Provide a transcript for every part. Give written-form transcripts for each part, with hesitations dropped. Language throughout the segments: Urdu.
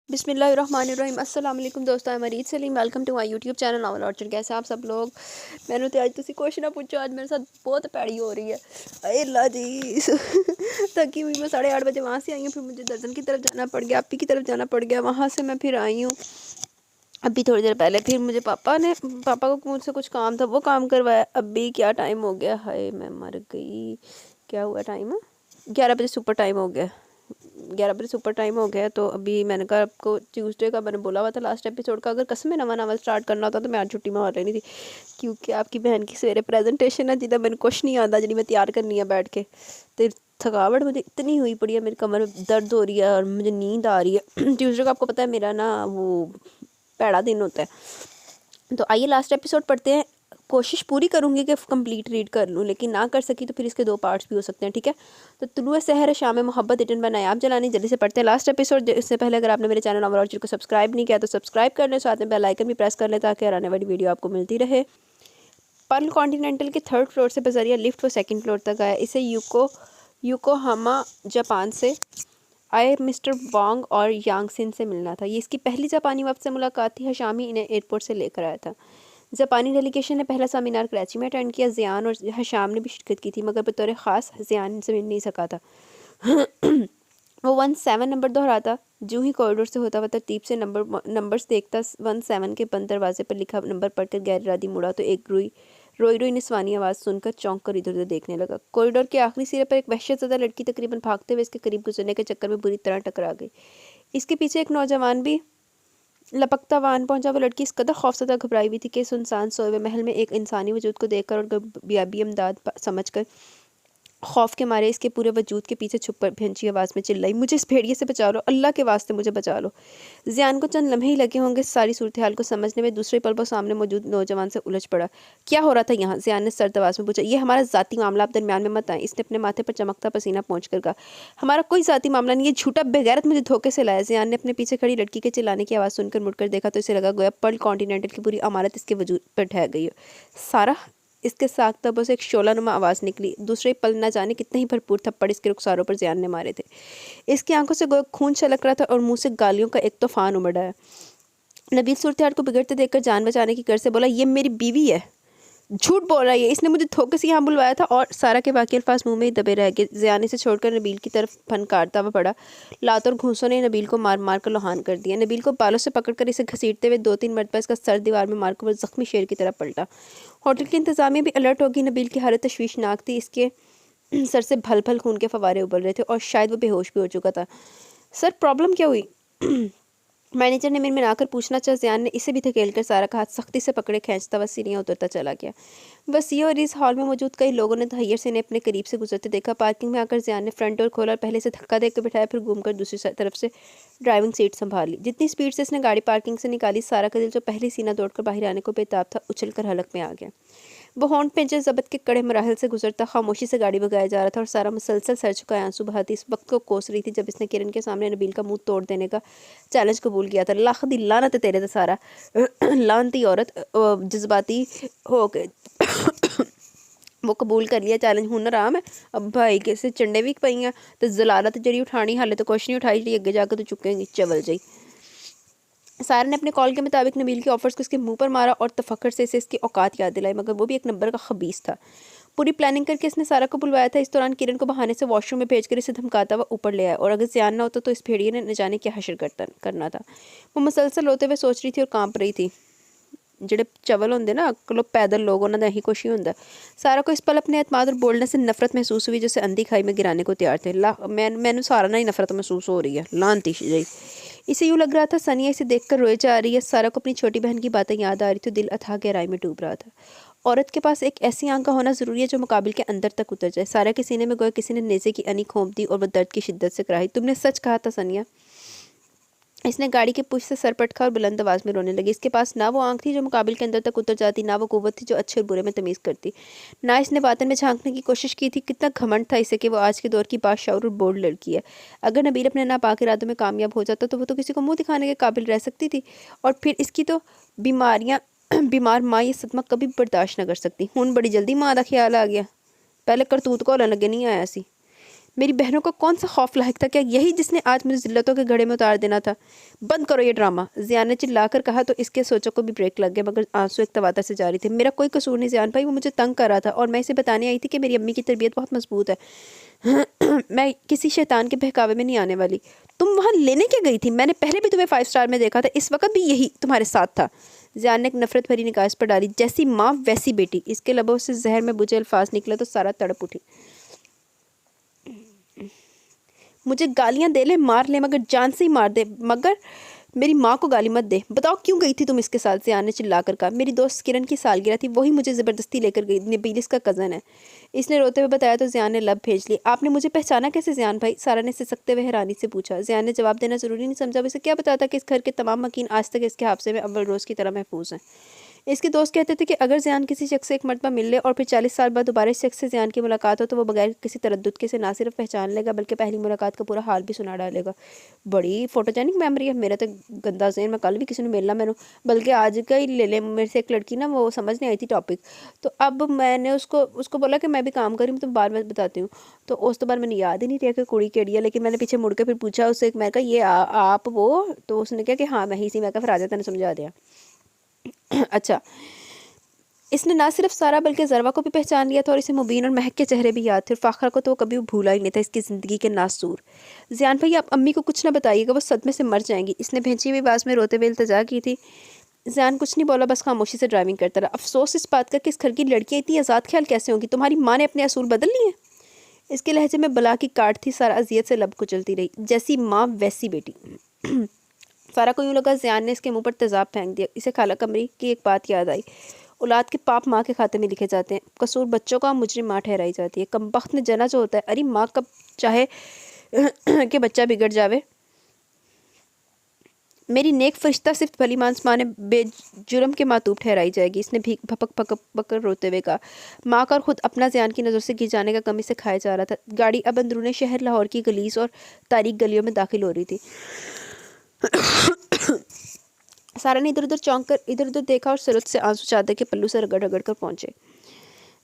بسم اللہ الرحمن الرحیم۔ السلام علیکم دوستو، میں Mureed Saleem, welcome to my YouTube channel novel archer. کیسے آپ سب لوگ؟ میں نے تو آج تسی کوشش نہ پوچھو، آج میرے ساتھ بہت پیڑی ہو رہی ہے۔ اے اللہ جی تھکی ہوئی میں 8:30 بجے وہاں سے آئی ہوں، پھر مجھے درزن کی طرف جانا پڑ گیا، اپی کی طرف جانا پڑ گیا، وہاں سے میں پھر آئی ہوں ابھی تھوڑی دیر پہلے۔ پھر مجھے پاپا کو مجھ سے کچھ کام تھا، وہ کام کروایا۔ ابھی کیا ٹائم ہو گیا، ہائے میں مر گئی، کیا ہوا ٹائم؟ 11 بجے سپر ٹائم ہو گیا، 11 بجے سپر ٹائم ہو گیا۔ تو ابھی میں نے کہا آپ کو ٹیوزڈے کا میں نے بولا ہوا تھا لاسٹ ایپیسوڈ کا، اگر قسم نواں سٹارٹ کرنا ہوتا تو میں آج چھٹی مار لینی تھی، کیونکہ آپ کی بہن کی سویرے پریزنٹیشن ہے جدہ میں نے کچھ نہیں آتا، جنہیں میں تیار کرنی ہے بیٹھ کے۔ تو تھکاوٹ مجھے اتنی ہوئی پڑی ہے، میری کمر میں درد ہو رہی ہے اور مجھے نیند آ رہی ہے۔ ٹیوزڈے کا آپ کو پتہ ہے میرا نا وہ پیڑا دن ہوتا ہے۔ تو آئیے لاسٹ ایپیسوڈ پڑھتے ہیں۔ کوشش پوری کروں گی کہ کمپلیٹ ریڈ کر لوں، لیکن نہ کر سکی تو پھر اس کے 2 پارٹس بھی ہو سکتے ہیں، ٹھیک ہے؟ تو طلوع سحر شام محبت ریٹن بائی نایاب جلانی، جلدی سے پڑھتے ہیں لاسٹ ایپیسوڈ۔ اس سے پہلے اگر آپ نے میرے چینل ناول آرچر کو سبسکرائب نہیں کیا تو سبسکرائب کر لیں، ساتھ میں بیل آئیکن بھی پریس کر لیں تاکہ آنے والی ویڈیو آپ کو ملتی رہے۔ پرل کانٹیننٹل کے 3rd فلور سے بذریعہ لفٹ وہ 2nd فلور تک آیا۔ اسے یوکوہاما جاپان سے آئے مسٹر وانگ اور یانگ سن سے ملنا تھا۔ یہ اس کی پہلی جاپانی وفد سے ملاقات تھی۔ حشامی انہیں ایئرپورٹ سے لے کر آیا تھا۔ جاپانی ڈیلیگیشن نے پہلا سیمینار کراچی میں اٹینڈ کیا۔ زیان اور حشام نے بھی شرکت کی تھی، مگر بطور خاص زیان سے مل نہیں سکا تھا۔ وہ 17 نمبر دہراتا، جو ہی کوریڈور سے ہوتا وہ ترتیب سے نمبرز دیکھتا۔ 17 کے بند دروازے پر لکھا نمبر پڑھ کر غیر ارادی مڑا تو ایک روئی نسوانی آواز سن کر چونک کر ادھر ادھر دیکھنے لگا۔ کوریڈور کے آخری سرے پر ایک وحشت زدہ لڑکی تقریباً بھاگتے ہوئے اس کے قریب گزرنے کے چکر میں بری طرح ٹکرا گئی۔ اس کے پیچھے ایک نوجوان بھی لپکتا وان پہنچا۔ وہ لڑکی اس قدر خوفزدہ گھبرائی ہوئی تھی کہ سنسان سوئے ہوئے محل میں ایک انسانی وجود کو دیکھ کر اور غیابی امداد سمجھ کر خوف کے مارے اس کے پورے وجود کے پیچھے چھپ کر بھینچی آواز میں چلائی، مجھے اس بھیڑیے سے بچا لو، اللہ کے واسطے مجھے بچا لو۔ زیان کو چند لمحے ہی لگے ہوں گے ساری صورتحال کو سمجھنے میں۔ دوسرے پل وہ سامنے موجود نوجوان سے الجھ پڑا۔ کیا ہو رہا تھا یہاں؟ زیان نے سرد آواز میں پوچھا۔ یہ ہمارا ذاتی معاملہ، آپ درمیان میں مت آئیں، اس نے اپنے ماتھے پر چمکتا پسینہ پہنچ کر کہا۔ ہمارا کوئی ذاتی معاملہ نہیں، یہ جھوٹا بے غیرت مجھے دھوکے سے لایا۔ زیان نے اپنے پیچھے کھڑی لڑکی کے چلانے کی آواز سن کر مڑ کر دیکھا تو اسے لگا گویا پرل کانٹیننٹل کی پوری عمارت اس کے وجود پر ڈھہ گئی ہو۔ سارا! اس کے ساکھ تبوں سے ایک شعلہ نما آواز نکلی۔ دوسرے پل نہ جانے کتنے ہی بھرپور تھپڑ اس کے رخساروں پر زیان نے مارے تھے۔ اس کی آنکھوں سے گویا خون چھلک رہا تھا اور منہ سے گالیوں کا ایک طوفان امڑ آیا۔ نبیل صورتحال کو بگڑتے دیکھ کر جان بچانے کی غرض سے بولا، یہ میری بیوی ہے۔ جھوٹ بول رہا ہے، اس نے مجھے دھوکے سے یہاں بلوایا تھا۔ اور سارا کے باقی الفاظ منہ میں ہی دبے رہ گئے۔ زیان اسے چھوڑ کر نبیل کی طرف پھنکارتا ہوا پڑا۔ لات اور گھونسوں نے نبیل کو مار مار کر لوہان کر دیا۔ نبیل کو بالوں سے پکڑ کر اسے گھسیٹتے ہوئے 2-3 مرتبہ اس کا سر دیوار میں مار کر وہ زخمی شیر کی طرح پلٹا۔ ہوٹل کی انتظامیہ بھی الرٹ ہوگی۔ نبیل کی حالت تشویشناک تھی، اس کے سر سے بھل بھل خون کے فوارے ابل رہے تھے اور شاید وہ بے ہوش بھی ہو چکا تھا۔ سر پرابلم کیا ہوئی؟ مینیجر نے منمنا کر پوچھنا چاہا۔ زیان نے اسے بھی دھکیل کر سارا کا ہاتھ سختی سے پکڑے کھینچتا ہوا سیڑھیاں اترتا چلا گیا۔ وسیع اور اس ہال میں موجود کئی لوگوں نے تحیر سے انہیں اپنے قریب سے گزرتے دیکھا۔ پارکنگ میں آ کر زیان نے فرنٹ ڈور کھولا اور پہلے سے دھکا دے کر بٹھایا، پھر گھوم کر دوسری طرف سے ڈرائیونگ سیٹ سنبھال لی۔ جتنی سپیڈ سے اس نے گاڑی پارکنگ سے نکالی، سارا کا دل جو پہلے سینہ دوڑ کر باہر آنے کو بےتاب تھا، اچھل کر حلق میں آ گیا۔ وہ ہونٹ پنجر ضبط کے کڑے مراحل سے گزرتا، خاموشی سے گاڑی بھگایا جا رہا تھا اور سارا مسلسل سر جھکائے آنسو بہاتی اس وقت کو کوس رہی تھی جب اس نے کرن کے سامنے نبیل کا منہ توڑ دینے کا چیلنج قبول کیا تھا۔ لاکھ دی لعنت ہے تیرے تے سارا، لعنتی عورت! جذباتی ہو کے وہ قبول کر لیا چیلنج، ہن آرام ہے۔ اب بھائی کے سے چنڈے بھی پئی ہیں تے زلالت جڑی اٹھانی حالے تو کچھ نہیں اٹھائی، جی اگے جا کے تو چکیں گی چول جائی۔ سارا نے اپنے کال کے مطابق نبیل کے آفرز کو اس کے منہ پر مارا اور تفکر سے اسے اس کی اوقات یاد دلائی، مگر وہ بھی ایک نمبر کا خبیث تھا۔ پوری پلاننگ کر کے اس نے سارا کو بلوایا تھا۔ اس دوران کرن کو بہانے سے واش روم میں بھیج کر اسے دھمکاتا ہوا اوپر لے آیا، اور اگر زیان نہ ہوتا تو اس بھیڑیے نے نہ جانے کیا حشر کرنا تھا۔ وہ مسلسل روتے ہوئے سوچ رہی تھی اور کانپ رہی تھی۔ جڑے چول ہوندے نا اکلو پیدل لوگ، انہاں دا یہی کچھ ہی ہوندا۔ سارا کو اس پل اپنے اعتماد اور بولڈنس سے نفرت محسوس ہوئی، جیسے اندھی کھائی میں گرانے کو تیار تھے۔ میں سارا نہ ہی نفرت محسوس ہو رہی ہے، لعنتی جائی۔ اسے یوں لگ رہا تھا ثانیہ اسے دیکھ کر روئے جا رہی ہے۔ سارا کو اپنی چھوٹی بہن کی باتیں یاد آ رہی تھی، دل اتھاہ گہرائی میں ڈوب رہا تھا۔ عورت کے پاس ایک ایسی آنکھ کا ہونا ضروری ہے جو مقابل کے اندر تک اتر جائے۔ سارا کے سینے میں گویا کسی نے نیزے کی انی کھونپ دی اور وہ درد کی شدت سے کراہی۔ تم نے سچ کہا تھا ثانیہ۔ اس نے گاڑی کے پش سے سر پٹکا اور بلند آواز میں رونے لگی۔ اس کے پاس نہ وہ آنکھ تھی جو مقابل کے اندر تک اتر جاتی، نہ وہ قوت تھی جو اچھے اور برے میں تمیز کرتی، نہ اس نے باطن میں جھانکنے کی کوشش کی تھی۔ کتنا گھمنڈ تھا اسے کہ وہ آج کے دور کی باشعور اور بولڈ لڑکی ہے۔ اگر نبیل اپنے ناپاک ارادوں میں کامیاب ہو جاتا تو وہ تو کسی کو منہ دکھانے کے قابل رہ سکتی تھی، اور پھر اس کی تو بیمار ماں یہ صدمہ کبھی برداشت نہ کر سکتی۔ ہن بڑی جلدی ماں دا خیال آ گیا، پہلے کرتوت کو لگے نہیں آیا سی۔ میری بہنوں کا کون سا خوف لاحق تھا؟ کیا یہی جس نے آج مجھے ذلتوں کے گھڑے میں اتار دینا تھا؟ بند کرو یہ ڈرامہ، زیان نے چلا کر کہا تو اس کے سوچوں کو بھی بریک لگ گیا، مگر آنسو ایک تواتر سے جاری تھے۔ میرا کوئی قصور نہیں زیان بھائی، وہ مجھے تنگ کر رہا تھا اور میں اسے بتانے آئی تھی کہ میری امی کی تربیت بہت مضبوط ہے، میں کسی شیطان کے بہکاوے میں نہیں آنے والی۔ تم وہاں لینے کیا گئی تھی؟ میں نے پہلے بھی تمہیں 5 اسٹار میں دیکھا تھا، اس وقت بھی یہی تمہارے ساتھ تھا۔ زیان نے ایک نفرت بھری نگاہ اس پر ڈالی۔ جیسی ماں ویسی بیٹی۔ اس کے لبوں سے زہر میں بجھے الفاظ نکلے تو سارا تڑپ اٹھی۔ مجھے گالیاں دے لے، مار لے، مگر جان سے ہی مار دے، مگر میری ماں کو گالی مت دے۔ بتاؤ کیوں گئی تھی تم اس کے ساتھ؟ زیان نے چلا کر کہا۔ میری دوست کرن کی سالگرہ تھی، وہی مجھے زبردستی لے کر گئی، نبیل اس کا کزن ہے۔ اس نے روتے ہوئے بتایا تو زیان نے لب بھیج لی۔ آپ نے مجھے پہچانا کیسے زیان بھائی؟ سارا نے سسکتے ہوئے حیرانی سے پوچھا۔ زیان نے جواب دینا ضروری نہیں سمجھا، وہ اسے کیا بتاتا کہ اس گھر کے تمام مکین آج تک اس کے حافظے میں اول روز کی طرح محفوظ ہیں۔ اس کے دوست کہتے تھے کہ اگر زیان کسی شخص سے ایک مرتبہ مل لے اور پھر 40 سال بعد دوبارہ اس شخص سے زیان کی ملاقات ہو تو وہ بغیر کسی تردد کے اسے نہ صرف پہچان لے گا بلکہ پہلی ملاقات کا پورا حال بھی سنا ڈالے گا۔ بڑی فوٹوجینک میموری ہے، میرا تو گندا ذہن، میں کل بھی کسی نے ملنا میں نے، بلکہ آج کا ہی لے لے، میرے سے ایک لڑکی نا وہ سمجھ نہیں آئی تھی ٹاپک، تو اب میں نے اس کو بولا کہ میں بھی کام کری ہوں، تو بعد میں بتاتی ہوں، تو اس تو بعد میں نے یاد ہی نہیں رہا کہ کڑی کیڑی ہے، لیکن میں نے پیچھے مڑ کے پھر پوچھا اس سے، میں کہا یہ آپ وہ، تو اس نے کہا کہ ہاں میں ہی سی، میں کہا پھر آ جاتا نے سمجھا دیا۔ اچھا، اس نے نہ صرف سارا بلکہ ذروہ کو بھی پہچان لیا تھا اور اسے مبین اور مہک کے چہرے بھی یاد تھے، اور فاخرہ کو تو وہ کبھی بھولا ہی نہیں تھا، اس کی زندگی کے ناسور۔ زیان بھائی آپ امی کو کچھ نہ بتائیے گا، وہ صدمے سے مر جائیں گی، اس نے بھینچی ہوئی آواز میں روتے ہوئے التجا کی تھی۔ زیان کچھ نہیں بولا، بس خاموشی سے ڈرائیونگ کرتا رہا۔ افسوس اس بات کا کہ اس گھر کی لڑکیاں اتنی آزاد خیال کیسے ہوں گی؟ تمہاری ماں نے اپنے اصول بدل لیے ہیں؟ اس کے لہجے میں بلا کی کاٹ تھی، سارا اذیت سے لب کچلتی رہی۔ جیسی ماں ویسی بیٹی۔ سارا کو یوں لگا زیان نے اس کے منہ پر تیزاب پھینک دیا۔ اسے خالہ قمری کی ایک بات یاد آئی، اولاد کے پاپ ماں کے کھاتے میں لکھے جاتے ہیں، قصور بچوں کا، مجرم ماں ٹھہرائی جاتی ہے۔ کمبخت نے جنا جو ہوتا ہے، ارے ماں کب چاہے کہ بچہ بگڑ جاوے، میری نیک فرشتہ صرف بھلی مانس ماں نے بے جرم کے معتوب ٹھہرائی جائے گی، اس نے بھیک بھپک پکڑ روتے ہوئے کہا۔ ماں کا اور خود اپنا زیان کی نظر سے گر جانے کا غم اسے کھائے جا رہا تھا۔ گاڑی اب اندرون شہر لاہور کی گلیز اور تاریک گلیوں میں داخل ہو رہی تھی۔ سارا نے ادھر ادھر چونک کر ادھر ادھر دیکھا اور سرت سے آنسو چادر کے پلو سے رگڑ رگڑ کر پہنچے۔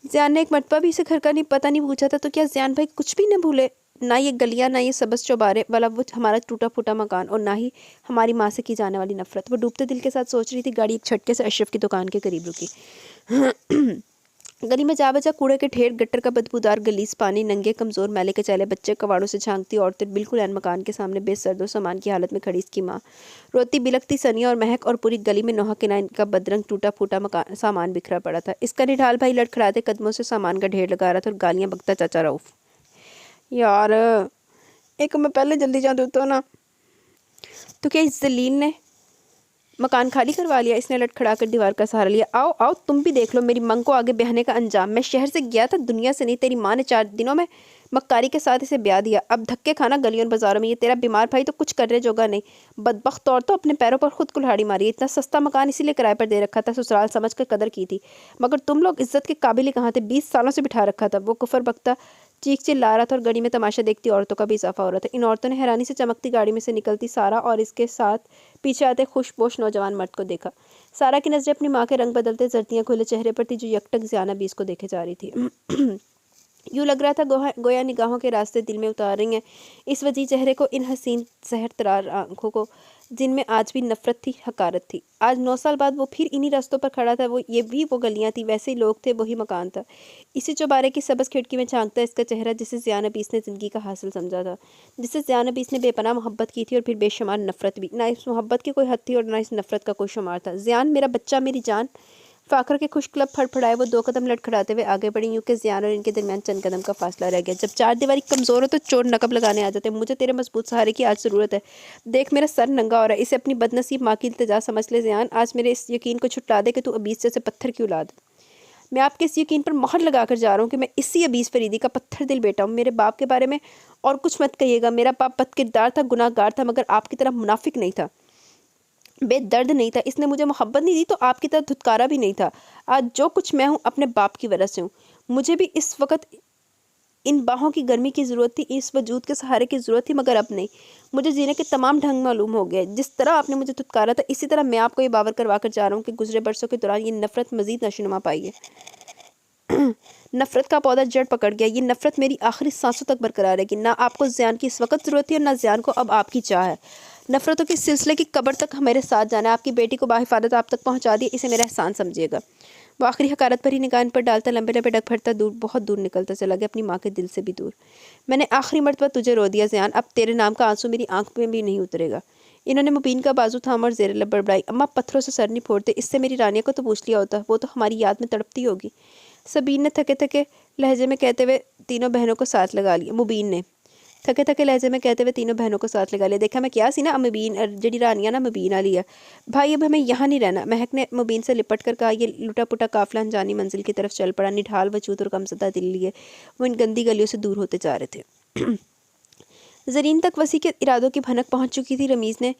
زیان نے ایک مرتبہ بھی اسے گھر کا نہیں پتہ نہیں پوچھا تھا، تو کیا زیان بھائی کچھ بھی نہ بھولے؟ نہ یہ گلیاں، نہ یہ سبز چوبارے والا وہ ہمارا ٹوٹا پھوٹا مکان، اور نہ ہی ہماری ماں سے کی جانے والی نفرت۔ وہ ڈوبتے دل کے ساتھ سوچ رہی تھی۔ گاڑی ایک چھٹکے سے اشرف کی دکان کے قریب رکی۔ گلی میں جا بجا کوڑے کے ڈھیر، گٹر کا بدبودار گلیز پانی، ننگے کمزور میلے کے چالے بچے، کواڑوں سے جھانکتی عورتیں، بالکل عین مکان کے سامنے بے سرد و سامان کی حالت میں کھڑی اس کی ماں، روتی بلکتی سنیا اور مہک، اور پوری گلی میں نوحہ کنائن کا بدرنگ ٹوٹا پھوٹا سامان بکھرا پڑا تھا۔ اس کا نڈھال بھائی لڑکھڑاتے قدموں سے سامان کا ڈھیر لگا رہا تھا اور گالیاں بکتا چاچا رؤف۔ یار ایک میں پہلے جلدی جا دوں تو نا، تو کیا اس ذلیل نے مکان خالی کروا لیا؟ اس نے لٹکھڑا کر دیوار کا سہارا لیا۔ آؤ آؤ تم بھی دیکھ لو میری منگ کو آگے بہنے کا انجام۔ میں شہر سے گیا تھا، دنیا سے نہیں، تیری ماں نے 4 دنوں میں مکاری کے ساتھ اسے بیاہ دیا۔ اب دھکے کھانا گلیوں اور بازاروں میں، یہ تیرا بیمار بھائی تو کچھ کرنے جوگا نہیں، بدبخت طور تو اپنے پیروں پر خود کلہاڑی ماری۔ اتنا سستا مکان اسی لیے کرائے پر دے رکھا تھا، سسرال سمجھ کر قدر کی تھی، مگر تم لوگ عزت کے قابل ہی کہاں تھے؟ 20 سالوں سے بٹھا رکھا تھا۔ وہ کفر بکتا چیخ چلا رہا تھا اور گلی میں تماشا دیکھتی عورتوں کا بھی اضافہ ہو رہا تھا۔ ان عورتوں نے حیرانی سے چمکتی گاڑی میں سے نکلتی سارا اور اس کے ساتھ پیچھے آتے خوش پوش نوجوان مرد کو دیکھا۔ سارا کی نظریں اپنی ماں کے رنگ بدلتے زرتیاں کھلے چہرے پر تھی، جو یکٹک زیانہ بیس کو دیکھے جا رہی تھی۔ یوں لگ رہا تھا گویا نگاہوں کے راستے دل میں اتار رہی ہیں اس وجہ چہرے کو، ان حسین زہر ترار آنکھوں کو جن میں آج بھی نفرت تھی، حقارت تھی۔ آج 9 سال بعد وہ پھر انہی راستوں پر کھڑا تھا، یہ بھی وہ گلیاں تھی، ویسے ہی لوگ تھے، وہی مکان تھا۔ اسی چوبارے کی سبز کھڑکی میں جھانکتا اس کا چہرہ، جسے زیان بیس نے زندگی کا حاصل سمجھا تھا، جسے زیان بیس نے بے پناہ محبت کی تھی اور پھر بے شمار نفرت بھی۔ نہ اس محبت کی کوئی حد تھی اور نہ اس نفرت کا کوئی شمار تھا۔ زیان میرا بچہ، میری جان۔ فاخر کے خشک لب پھڑ پھڑائے، وہ 2 قدم لٹکھڑاتے ہوئے آگے بڑھی، یوں کہ زیان اور ان کے درمیان چند قدم کا فاصلہ رہ گیا۔ جب 4 دیواری کمزور ہو تو چور نقب لگانے آ جاتے، مجھے تیرے مضبوط سہارے کی آج ضرورت ہے۔ دیکھ میرا سر ننگا ہو رہا ہے، اسے اپنی بدنصیب ماں کی التجا سمجھ لے زیان۔ آج میرے اس یقین کو چھٹلا دے کہ تو ابیس جیسے پتھر کی اولاد ہے۔ میں آپ کے اس یقین پر مہر لگا کر جا رہا ہوں کہ میں اسی ابیس فریدی کا پتھر دل بیٹا ہوں۔ میرے باپ کے بارے میں اور کچھ مت کہیے گا، میرا باپ بد کردار تھا، گناہ گار تھا، مگر آپ کی طرح منافق نہیں تھا، بے درد نہیں تھا۔ اس نے مجھے محبت نہیں دی تو آپ کی طرح دھتکارا بھی نہیں تھا۔ آج جو کچھ میں ہوں اپنے باپ کی وجہ سے ہوں۔ مجھے بھی اس وقت ان باہوں کی گرمی کی ضرورت تھی، اس وجود کے سہارے کی ضرورت تھی، مگر اب نہیں۔ مجھے جینے کے تمام ڈھنگ معلوم ہو گئے۔ جس طرح آپ نے مجھے دھتکارا تھا، اسی طرح میں آپ کو یہ باور کروا کر جا رہا ہوں کہ گزرے برسوں کے دوران یہ نفرت مزید نشوونما پائی ہے۔ نفرت کا پودا جڑ پکڑ گیا. یہ نفرت میری آخری سانسوں تک برقرار ہے کہ نہ آپ کو زیان کی اس وقت ضرورت تھی اور نہ زیان کو اب آپ کی چاہ ہے. نفرتوں کے سلسلے کی قبر تک میرے ساتھ جانا ہے. آپ کی بیٹی کو باحفاظت آپ تک پہنچا دیا, اسے میرا احسان سمجھیے گا. وہ آخری حقارت پر ہی نگاہ ان پر ڈالتا لمبے لمبے ڈگ پھٹتا دور, بہت دور نکلتا چلا گیا, اپنی ماں کے دل سے بھی دور. میں نے آخری مرتبہ تجھے رو دیا زیان, اب تیرے نام کا آنسو میری آنکھ میں بھی نہیں اترے گا. انہوں نے مبین کا بازو تھاما اور زیر لب بڑبڑائی, اماں پتھروں سے سر نہیں پھوڑتے, اس سے میری رانیہ کو تو پوچھ لیا ہوتا, وہ تو ہماری یاد میں تڑپتی ہوگی. سبین نے تھکے تھکے لہجے میں کہتے ہوئے تینوں بہنوں کو ساتھ لگا لیا. مبین نے تھکے تھکے لہجے میں کہتے ہوئے تینوں بہنوں کو ساتھ لگا لیا. دیکھا میں کیا سی نا, مبین جڑی رانیہ نا مبین والی ہے بھائی, اب ہمیں یہاں نہیں رہنا. مہک نے مبین سے لپٹ کر کہا. یہ لٹا پٹا قافلہ انجانی منزل کی طرف چل پڑا. نڈھال وجود اور کمزدہ دل لیے وہ ان گندی گلیوں سے دور ہوتے جا رہے تھے. زرین تک وسیع کے ارادوں کی بھنک پہنچ چکی تھی. رمیز نے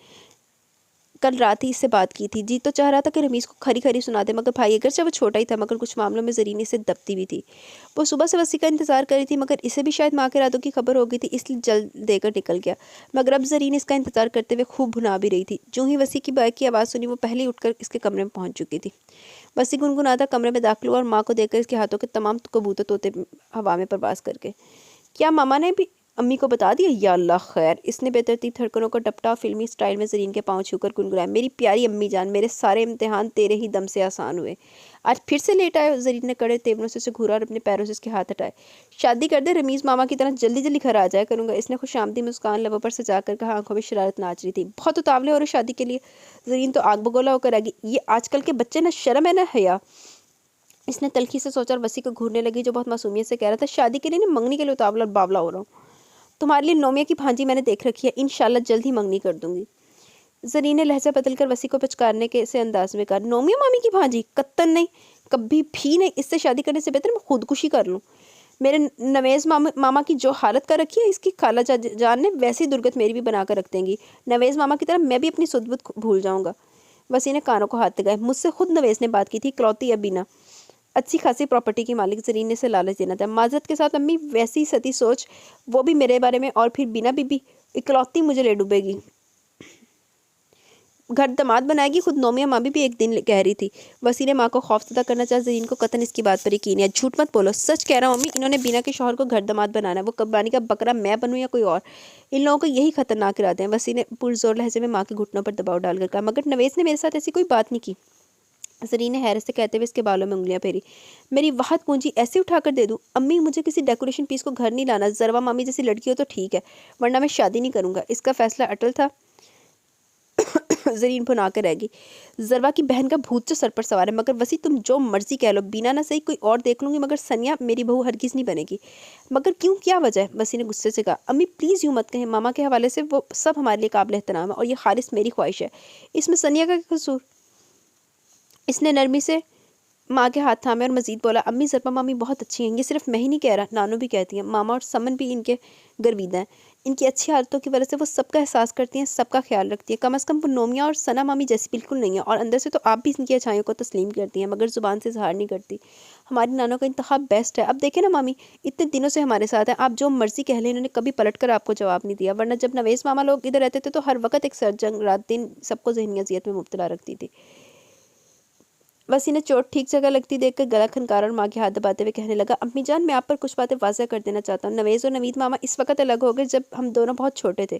کل رات ہی اس سے بات کی تھی. جی تو چاہ رہا تھا کہ رمیز کو کھری کھری سنا دے, مگر بھائی اگرچہ وہ چھوٹا ہی تھا مگر کچھ معاملوں میں زرین اسے دبتی بھی تھی. وہ صبح سے وسیع کا انتظار کر رہی تھی مگر اسے بھی شاید ماں کے ارادوں کی خبر ہو گئی تھی, اس لیے جلد دے کر نکل گیا. مگر اب زرین اس کا انتظار کرتے ہوئے خوب بھنا بھی رہی تھی. جو ہی وسیع کی بائک کی آواز سنی وہ پہلے ہی اٹھ کر اس کے کمرے میں پہنچ چکی تھی. وسیع گنگناتا کمرے میں داخل ہوا اور ماں کو دیکھ کر اس کے ہاتھوں کے تمام کبوتر طوطے ہوا میں پرواز کر کے. کیا ماما نے بھی امی کو بتا دیا؟ یا اللہ خیر. اس نے بے ترتیب دھڑکنوں کو ڈپٹا فلمی سٹائل میں زرین کے پاؤں چھو کر گنگنایا. میری پیاری امی جان, میرے سارے امتحان تیرے ہی دم سے آسان ہوئے. آج پھر سے لیٹ آئے. زرین نے کڑے تیوروں سے اسے گھورا اور اپنے پیروں سے اس کے ہاتھ ہٹائے. شادی کر دے, رمیز ماما کی طرح جلدی جلدی گھر آ جایا کروں گا. اس نے خوش آمدی مسکان لبوں پر سجا کر کہا, آنکھوں میں شرارت ناچ رہی تھی. بہت اتاولے ہو رہے شادی کے لیے. زرین تو آگ بگولا ہو کر آ گئی. یہ آج کل کے بچے نہ شرم ہے نہ حیا. اس نے تلخی سے سوچا اور وسیع کو گھورنے لگی جو بہت معصومیت سے کہہ رہا تھا, شادی کے لیے نہیں منگنی کے لیے اتاولا اور باولا ہو رہا ہوں. تمہارے لیے نومیہ کی بھانجی میں نے دیکھ رکھی ہے, انشاءاللہ جلد ہی منگنی کر دوں گی. زرین نے لہجہ بدل کر وسیع کو پچکارنے کے سے انداز میں کہا, نومیہ مامی کی بھانجی؟ قطعاً نہیں, کبھی بھی نہیں. اس سے شادی کرنے سے بہتر میں خودکشی کر لوں. میرے نویز ماما کی جو حالت کر رکھی ہے اس کی خالہ جان نے, ویسی درگت میری بھی بنا کر رکھ دیں گی. نویز ماما کی طرح میں بھی اپنی سد بد بھول جاؤں گا. وسیع نے کانوں کو ہاتھ لگائے. مجھ سے خود نویز نے بات کی تھی, اکلوتی ابینا اچھی خاصی پراپرٹی کی مالک. زرین نے سے لالچ دینا تھا. معذرت کے ساتھ امی, ویسی ستی سوچ, وہ بھی میرے بارے میں, اور پھر بینا بی بی اکلوتی مجھے لے ڈوبے گی, گھر داماد بنائے گی. خود نومیہ مامی بھی ایک دن کہہ رہی تھی. وسیع نے ماں کو خوف زدہ کرنا چاہا. زرین کو قطعاً اس کی بات پر یقین ہے. جھوٹ مت بولو, سچ کہہ رہا ہوں امی, انہوں نے بینا کے شوہر کو گھر داماد بنانا ہے. وہ قبانی کا بکرا میں بنوں یا کوئی اور, ان لوگوں کو یہی خطرناک ارادے ہیں. وسیع نے پرزور لہجے میں ماں کے گھٹنوں پر دباؤ ڈال کر کہا, مگر نویز نے میرے ساتھ ایسی کوئی بات نہیں کی. زرین نے حیرت سے کہتے ہوئے اس کے بالوں میں انگلیاں پھیری. میری واحد پونجی ایسے اٹھا کر دے دوں؟ امی مجھے کسی ڈیکوریشن پیس کو گھر نہیں لانا. زروا مامی جیسی لڑکی ہو تو ٹھیک ہے, ورنہ میں شادی نہیں کروں گا. اس کا فیصلہ اٹل تھا. زرین بھنا کے رہ گئی. زروا کی بہن کا بھوت جو سر پر سوار ہے. مگر وسیع تم جو مرضی کہہ لو, بینا نہ صحیح کوئی اور دیکھ لوں گی, مگر سنیا میری بہو ہرگز نہیں بنے گی. مگر کیوں, کیا وجہ ہے؟ وسیع نے غصے سے کہا. امی پلیز یوں مت کہیں, ماما کے حوالے سے وہ سب ہمارے لیے قابل احترام ہے اور یہ خالص میری خواہش ہے. اس میں سنیا کا کیا قصور؟ اس نے نرمی سے ماں کے ہاتھ تھامے اور مزید بولا, امی زرپا مامی بہت اچھی ہیں. یہ صرف میں ہی نہیں کہہ رہا, نانو بھی کہتی ہیں. ماما اور سمن بھی ان کے گرویدہ ہیں. ان کی اچھی عادتوں کی وجہ سے وہ سب کا احساس کرتی ہیں, سب کا خیال رکھتی ہیں. کم از کم وہ نومیہ اور ثنا مامی جیسی بالکل نہیں ہے, اور اندر سے تو آپ بھی ان کی اچھائیوں کو تسلیم کرتی ہیں مگر زبان سے اظہار نہیں کرتی. ہماری نانو کا انتخاب بیسٹ ہے. اب دیکھیں نا مامی, اتنے دنوں سے ہمارے ساتھ ہیں, آپ جو مرضی کہہ لیں, انہوں نے کبھی پلٹ کر آپ کو جواب نہیں دیا. ورنہ جب نویز ماما لوگ ادھر رہتے تھے تو ہر وقت ایک سرجنگ رات دن سب کو ذہنی اذیت میں مبتلا رکھتی تھی. وسیع نے چوٹ ٹھیک جگہ لگتی دیکھ کر گلا کھنکارا اور ماں کے ہاتھ دباتے ہوئے کہنے لگا, امی جان میں آپ پر کچھ باتیں واضح کر دینا چاہتا ہوں. نویز اور نوید ماما اس وقت الگ ہو گئے جب ہم دونوں بہت چھوٹے تھے,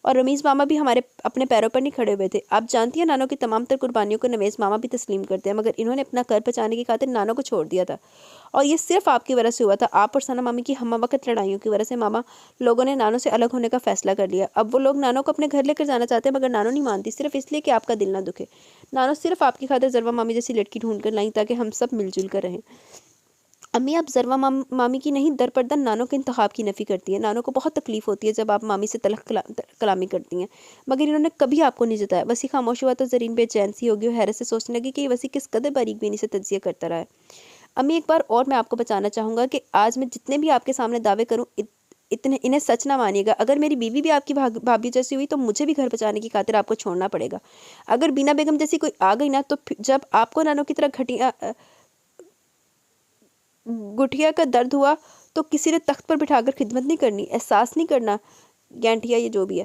اور رمیز ماما بھی ہمارے اپنے پیروں پر نہیں کھڑے ہوئے تھے. آپ جانتی ہیں نانو کی تمام تر قربانیوں کو نویز ماما بھی تسلیم کرتے ہیں, مگر انہوں نے اپنا گھر بچانے کی خاطر نانو کو چھوڑ دیا تھا, اور یہ صرف آپ کی وجہ سے ہوا تھا. آپ اور ثنا مامی کی ہم وقت لڑائیوں کی وجہ سے ماما لوگوں نے نانو سے الگ ہونے کا فیصلہ کر لیا. اب وہ لوگ نانو کو اپنے گھر لے کر جانا چاہتے ہیں, مگر نانو نہیں مانتی, صرف اس لیے کہ آپ کا دل نہ دکھے. نانو صرف آپ کی خاطر زروا مامی جیسی لڑکی ڈھونڈ کر لائیں تاکہ ہم سب مل جل کر رہیں. امی آپ زروا مامی کی نہیں, در پردہ نانو کے انتخاب کی نفی کرتی ہیں. نانو کو بہت تکلیف ہوتی ہے جب آپ مامی سے تلخ کلامی کرتی ہیں, مگر انہوں نے کبھی آپ کو نہیں جتایا. وسیع خاموش ہوا تو زرین بے چین سی ہوگی اور حیرت سے سوچنے لگی کہ یہ وسیع کس قدر باریک بینی سے تجزیہ کرتا رہا ہے. امی ایک بار اور میں آپ کو بچانا چاہوں گا کہ آج میں جتنے بھی آپ کے سامنے دعوے کروں انہیں سچ نہ مانیے گا. اگر میری بیوی بھی آپ کی بھابھی جیسی ہوئی تو مجھے بھی گھر بچانے کی خاطر آپ کو چھوڑنا پڑے گا. اگر بینا بیگم جیسی کوئی آ گئی نا, تو جب آپ کو نانو کی طرح گٹھیا کا درد ہوا تو کسی نے تخت پر بٹھا کر خدمت نہیں کرنی, احساس نہیں کرنا, گینٹیا یہ جو بھی ہے,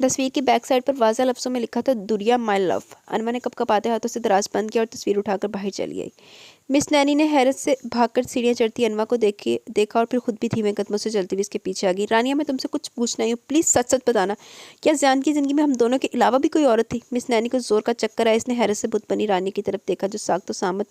تصویر کی بیک سائڈ پر واضح لفظوں میں لکھا تھا دُریا مائی لو۔ انور نے کپکپاتے ہاتھوں سے دراز بند کیا اور تصویر اٹھا کر باہر چلی آئی۔ مس نینی نے حیرت سے بھاگ کر سیڑھیاں چڑھتی انوا کو دیکھا اور پھر خود بھی دھیمے قدموں سے چلتی ہوئی اس کے پیچھے آ گئی۔ رانیہ، میں تم سے کچھ پوچھنا ہی ہوں، پلیز سچ سچ بتانا، کیا زیان کی زندگی میں ہم دونوں کے علاوہ بھی کوئی عورت تھی؟ مس نینی کو زور کا چکر آیا، اس نے حیرت سے بت بنی رانیہ کی طرف دیکھا جو ساکت و سامت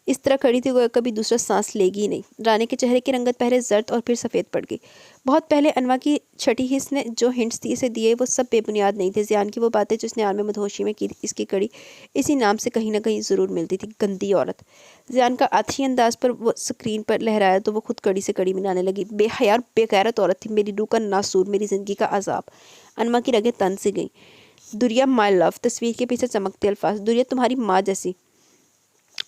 اس طرح کھڑی تھی گویا کبھی دوسرا سانس لے گی ہی نہیں۔ رانیہ کے چہرے کی رنگت پہلے زرد اور پھر سفید پڑ گئی۔ بہت پہلے انوا کی چھٹی حس نے جو ہنٹس اسے دیے وہ سب بے بنیاد نہیں تھے۔ زیان کی وہ باتیں جو اس نے عالم مدہوشی میں کی اس کی کڑی اسی نام سے کہیں نہ کہیں ضرور ملتی تھی، گندی عورت۔ زیان کا آتشی انداز پر وہ اسکرین پر لہرایا تو وہ خود کڑی سے کڑی ملانے لگی۔ بے حیا اور بے غیرت عورت تھی، میری روح کا ناسور، میری زندگی کا عذاب۔ انوا کی رگیں تن سے گئیں۔ دُریا مائی لو، تصویر کے پیچھے چمکتے الفاظ، دُریا تمہاری ماں جیسی،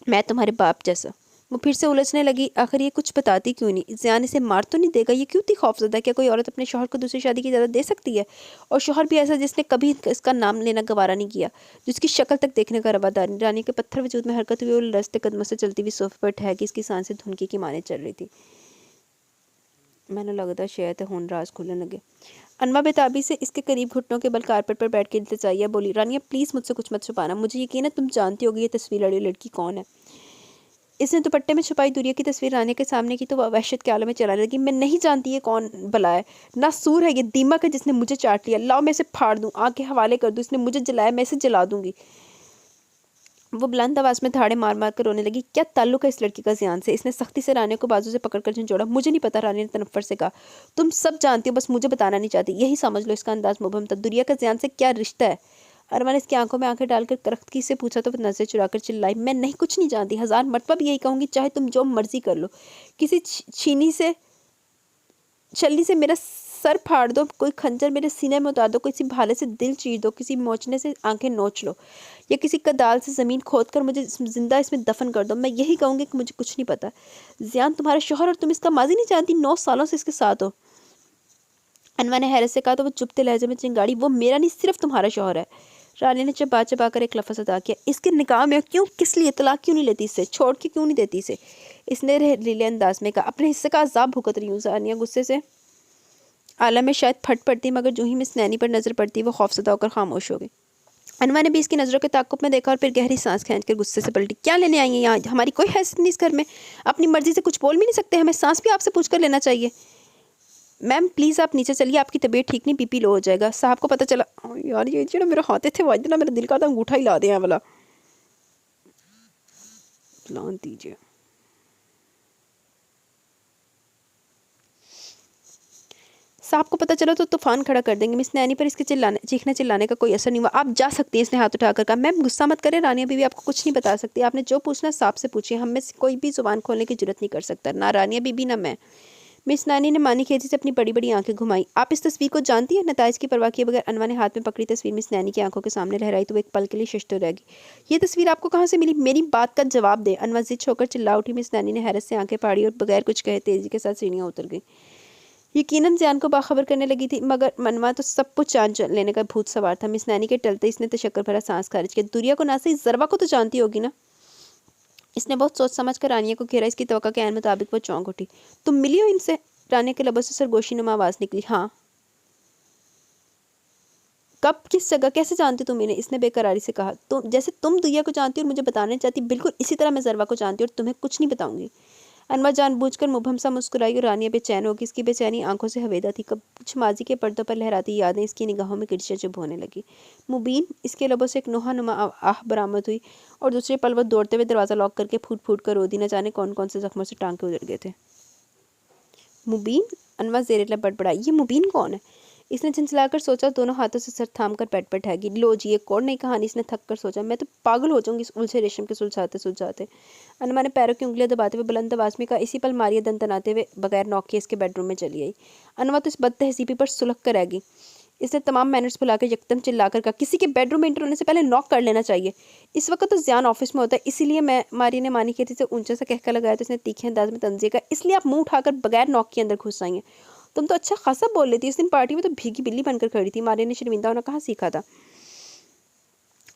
میں تمہارے باپ جیسا۔ وہ پھر سے الجھنے لگی، آخر یہ کچھ بتاتی کیوں نہیں؟ زیان اسے مار تو نہیں دے گا؟ یہ کیوں تھی خوفزدہ؟ کیا کوئی عورت اپنے شوہر کو دوسری شادی کی اجازت دے سکتی ہے؟ اور شوہر بھی ایسا جس نے کبھی اس کا نام لینا گوارا نہیں کیا، جس کی شکل تک دیکھنے کا روادار نہیں۔ رانی کے پتھر وجود میں حرکت ہوئی اور لرزتے قدموں سے چلتی ہوئی صوفے پر ٹھہر گئی، اس کی سانسیں دھنکی کی مانے چل رہی تھی۔ میں نے لگتا شاید ہون راز کھلنے لگے۔ انوا بےتابی سے اس کے قریب گھٹنوں کے بل کارپٹ پر بیٹھ کے التجائیہ بولی، رانیہ پلیز مجھ سے کچھ مت چھپانا، مجھے یقین ہے تم جانتی ہوگی یہ تصویر والی لڑکی کون ہے۔ اس نے دوپٹے میں چھپائی دُریا کی تصویر رانیہ کے سامنے کی تو وہ وحشت کے عالم میں چلانے لگی، میں نہیں جانتی یہ کون بلا ہے، ناسور ہے، یہ دیمک ہے جس نے مجھے چاٹ لیا، لاؤ میں اسے پھاڑ دوں، آگ کے حوالے کر دوں، اس نے مجھے جلایا، میں اسے جلا دوں گی۔ وہ بلند آواز میں دھاڑے مار مار کر رونے لگی، کیا تعلق ہے اس لڑکی کا زیان سے؟ اس نے سختی سے رانیہ کو بازو سے پکڑ کر جھنجھوڑا، مجھے نہیں پتا، رانیہ نے تنفر سے کہا، تم سب جانتی ہو بس مجھے بتانا نہیں چاہتی، یہی سمجھ لو۔ اس کا انداز مبہم تھا، دُریا کا زیان سے کیا رشتہ ہے؟ ارما نے اس کی آنکھوں میں آنکھیں ڈال کر کرختگی سے پوچھا تو وہ نظریں چرا کر چلائی، میں نہیں کچھ نہیں جانتی، 1000 مرتبہ بھی یہی کہوں گی، چاہے تم جو مرضی کر لو، کسی چھلنی سے میرا سر پھاڑ دو، کوئی کھنجر میرے سینے میں اتار دو، کسی بھالے سے دل چیر دو، کسی موچنے سے آنکھیں نوچ لو، یا کسی کدال سے زمین کھود کر مجھے زندہ اس میں دفن کر دو، میں یہی کہوں گی کہ مجھے کچھ نہیں پتا۔ زیان تمہارا شوہر اور تم اس کا ماضی نہیں جانتی، 9 سالوں سے اس کے ساتھ ہو۔ انوا نے حیرت سے کہا تو وہ چپتے لہجے میں چنگاڑی، وہ میرا نہیں صرف تمہارا شوہر ہے۔ رانی نے چبا چبا کر ایک لفظ ادا کیا، اس کے نکاح میں کیوں، کس لیے طلاق کیوں نہیں لیتی اسے، چھوڑ کے کیوں نہیں دیتی اسے؟ اس نے ریلے انداز میں کہا، اپنے حصے کا عذاب بھگت رہی ہوں۔ رانیہ غصے سے عالم میں شاید پھٹ پڑتی مگر جو ہی مس نینی پر نظر پڑتی وہ خوفزدہ ہو کر خاموش ہو گئی۔ انوا نے بھی اس کی نظروں کے تعاقب میں دیکھا اور پھر گہری سانس کھینچ کر غصے سے پلٹی، کیا لینے آئی ہیں یہاں؟ ہماری کوئی حیثیت نہیں اس گھر میں، اپنی مرضی سے کچھ بول بھی نہیں سکتے، ہمیں سانس بھی آپ سے پوچھ کر لینا چاہیے۔ میم پلیز آپ نیچے چلیے، آپ کی طبیعت ٹھیک نہیں، بی پی لو ہو جائے گا، صاحب کو پتہ چلا۔ یار یہ جو میرے ہاتھے تھے وہ اتنا میرا دل کا تھا انگوٹھا ہی لا دیں والا لان دیجیے۔ صاحب کو پتہ چلا تو طوفان کھڑا کر دیں گے۔ مس نینی پر اس کے چیخنے چلانے کا کوئی اثر نہیں ہوا۔ آپ جا سکتی ہیں، اس نے ہاتھ اٹھا کر کہا۔ میم غصہ مت کریں، رانیہ بیوی آپ کو کچھ نہیں بتا سکتی، آپ نے جو پوچھنا صاحب سے پوچھیے، ہم میں سے کوئی بھی زبان کھولنے کی جرات نہیں کر سکتا، نہ رانیہ بیوی نہ میں۔ مس نینی نے مانی کھیجی سے اپنی بڑی بڑی آنکھیں گھمائیں، آپ اس تصویر کو جانتی ہیں؟ نتائج کی پرواہ کیے بغیر انوا نے ہاتھ میں پکڑی تصویر مس نینی کی آنکھوں کے سامنے لہرائی تو وہ ایک پل کے لیے ششدر رہ گئی۔ یہ تصویر آپ کو کہاں سے ملی؟ میری بات کا جواب دے۔ انوا ضد ہو کر چلا اٹھی۔ مس نینی نے حیرت سے آنکھیں پھاڑی اور بغیر کچھ کہے تیزی کے ساتھ سیڑھیاں اتر گئی۔ یقیناً زیان کو باخبر کرنے لگی تھی مگر انوا تو سب کچھ جان لینے کا بھوت سوار تھا۔ مس نینی کے ٹلتے اس نے تشکر بھرا سانس خارج کیا، دُریا کو نہ صحیح ضربہ کو تو جانتی ہوگی نا؟ اس نے بہت سوچ سمجھ کر رانیہ کو گھیرا، اس کی توقع کے عین مطابق وہ چونک اٹھی۔ تم ملی ہو ان سے؟ رانیہ کے لبوں سے سرگوشی نما آواز نکلی، ہاں۔ کب، کس جگہ، کیسے جانتی تم انہیں؟ اس نے بے قراری سے کہا، جیسے تم دُریا کو جانتی اور مجھے بتانا چاہتی، بالکل اسی طرح میں ضربہ کو جانتی اور تمہیں کچھ نہیں بتاؤں گی۔ انوا جان بوجھ کر مبہم سا مسکرائی اور رانیہ بے چین ہوگی، اس کی بے چینی آنکھوں سے ہویدا تھی، کچھ ماضی کے پردوں پر لہراتی یادیں اس کی نگاہوں میں گرچہ چبھ ہونے لگی۔ مبین، اس کے لبوں سے ایک نوحہ نما آہ برآمد ہوئی اور دوسرے پل وہ دوڑتے ہوئے دروازہ لاک کر کے پھوٹ پھوٹ کر رو دی، نہ جانے کون کون سے زخموں سے ٹانکے ادھر گئے تھے۔ مبین؟ انوا زیر لب بڑبڑائی، یہ مبین کون ہے؟ اس نے جھنجھلا کر سوچا، دونوں ہاتھوں سے سر تھام کر پیٹ پر ٹھہر گئی۔ لو جی ایک اور نئی کہانی، اس نے تھک کر سوچا، میں تو پاگل ہو جاؤں گی اس الجھے ریشم کے سلجھاتے۔ انوا نے پیروں کی انگلیاں دباتے ہوئے بلند آواز میں کہا، اسی پل ماریہ دن تناتے ہوئے بغیر نوک کے اس کے بیڈ روم میں چلی آئی۔ انوا تو اس بد تہذیبی پر سلک کر رہ گئی۔ اس نے تمام مینرز بھلا کر یکدم چلا کر کہا، کسی کے بیڈ روم میں انٹر ہونے سے پہلے نوک کر لینا چاہیے۔ اس وقت تو زیان آفس میں ہوتا ہے، اسی لیے ماریہ نے مانی کھیتی سے اونچا سا کہکا لگایا تو اس نے تیکھے انداز میں طنزیہ کہا، اس لیے آپ منہ اٹھا کر بغیر نوک کے اندر گھس آئی ہیں۔ تم تو اچھا خاصا بول لیتی، اس دن پارٹی میں تو بھیگی بلی بن کر کھڑی تھی۔ ماریہ نے شرمندہ ہونا کہاں سیکھا تھا؟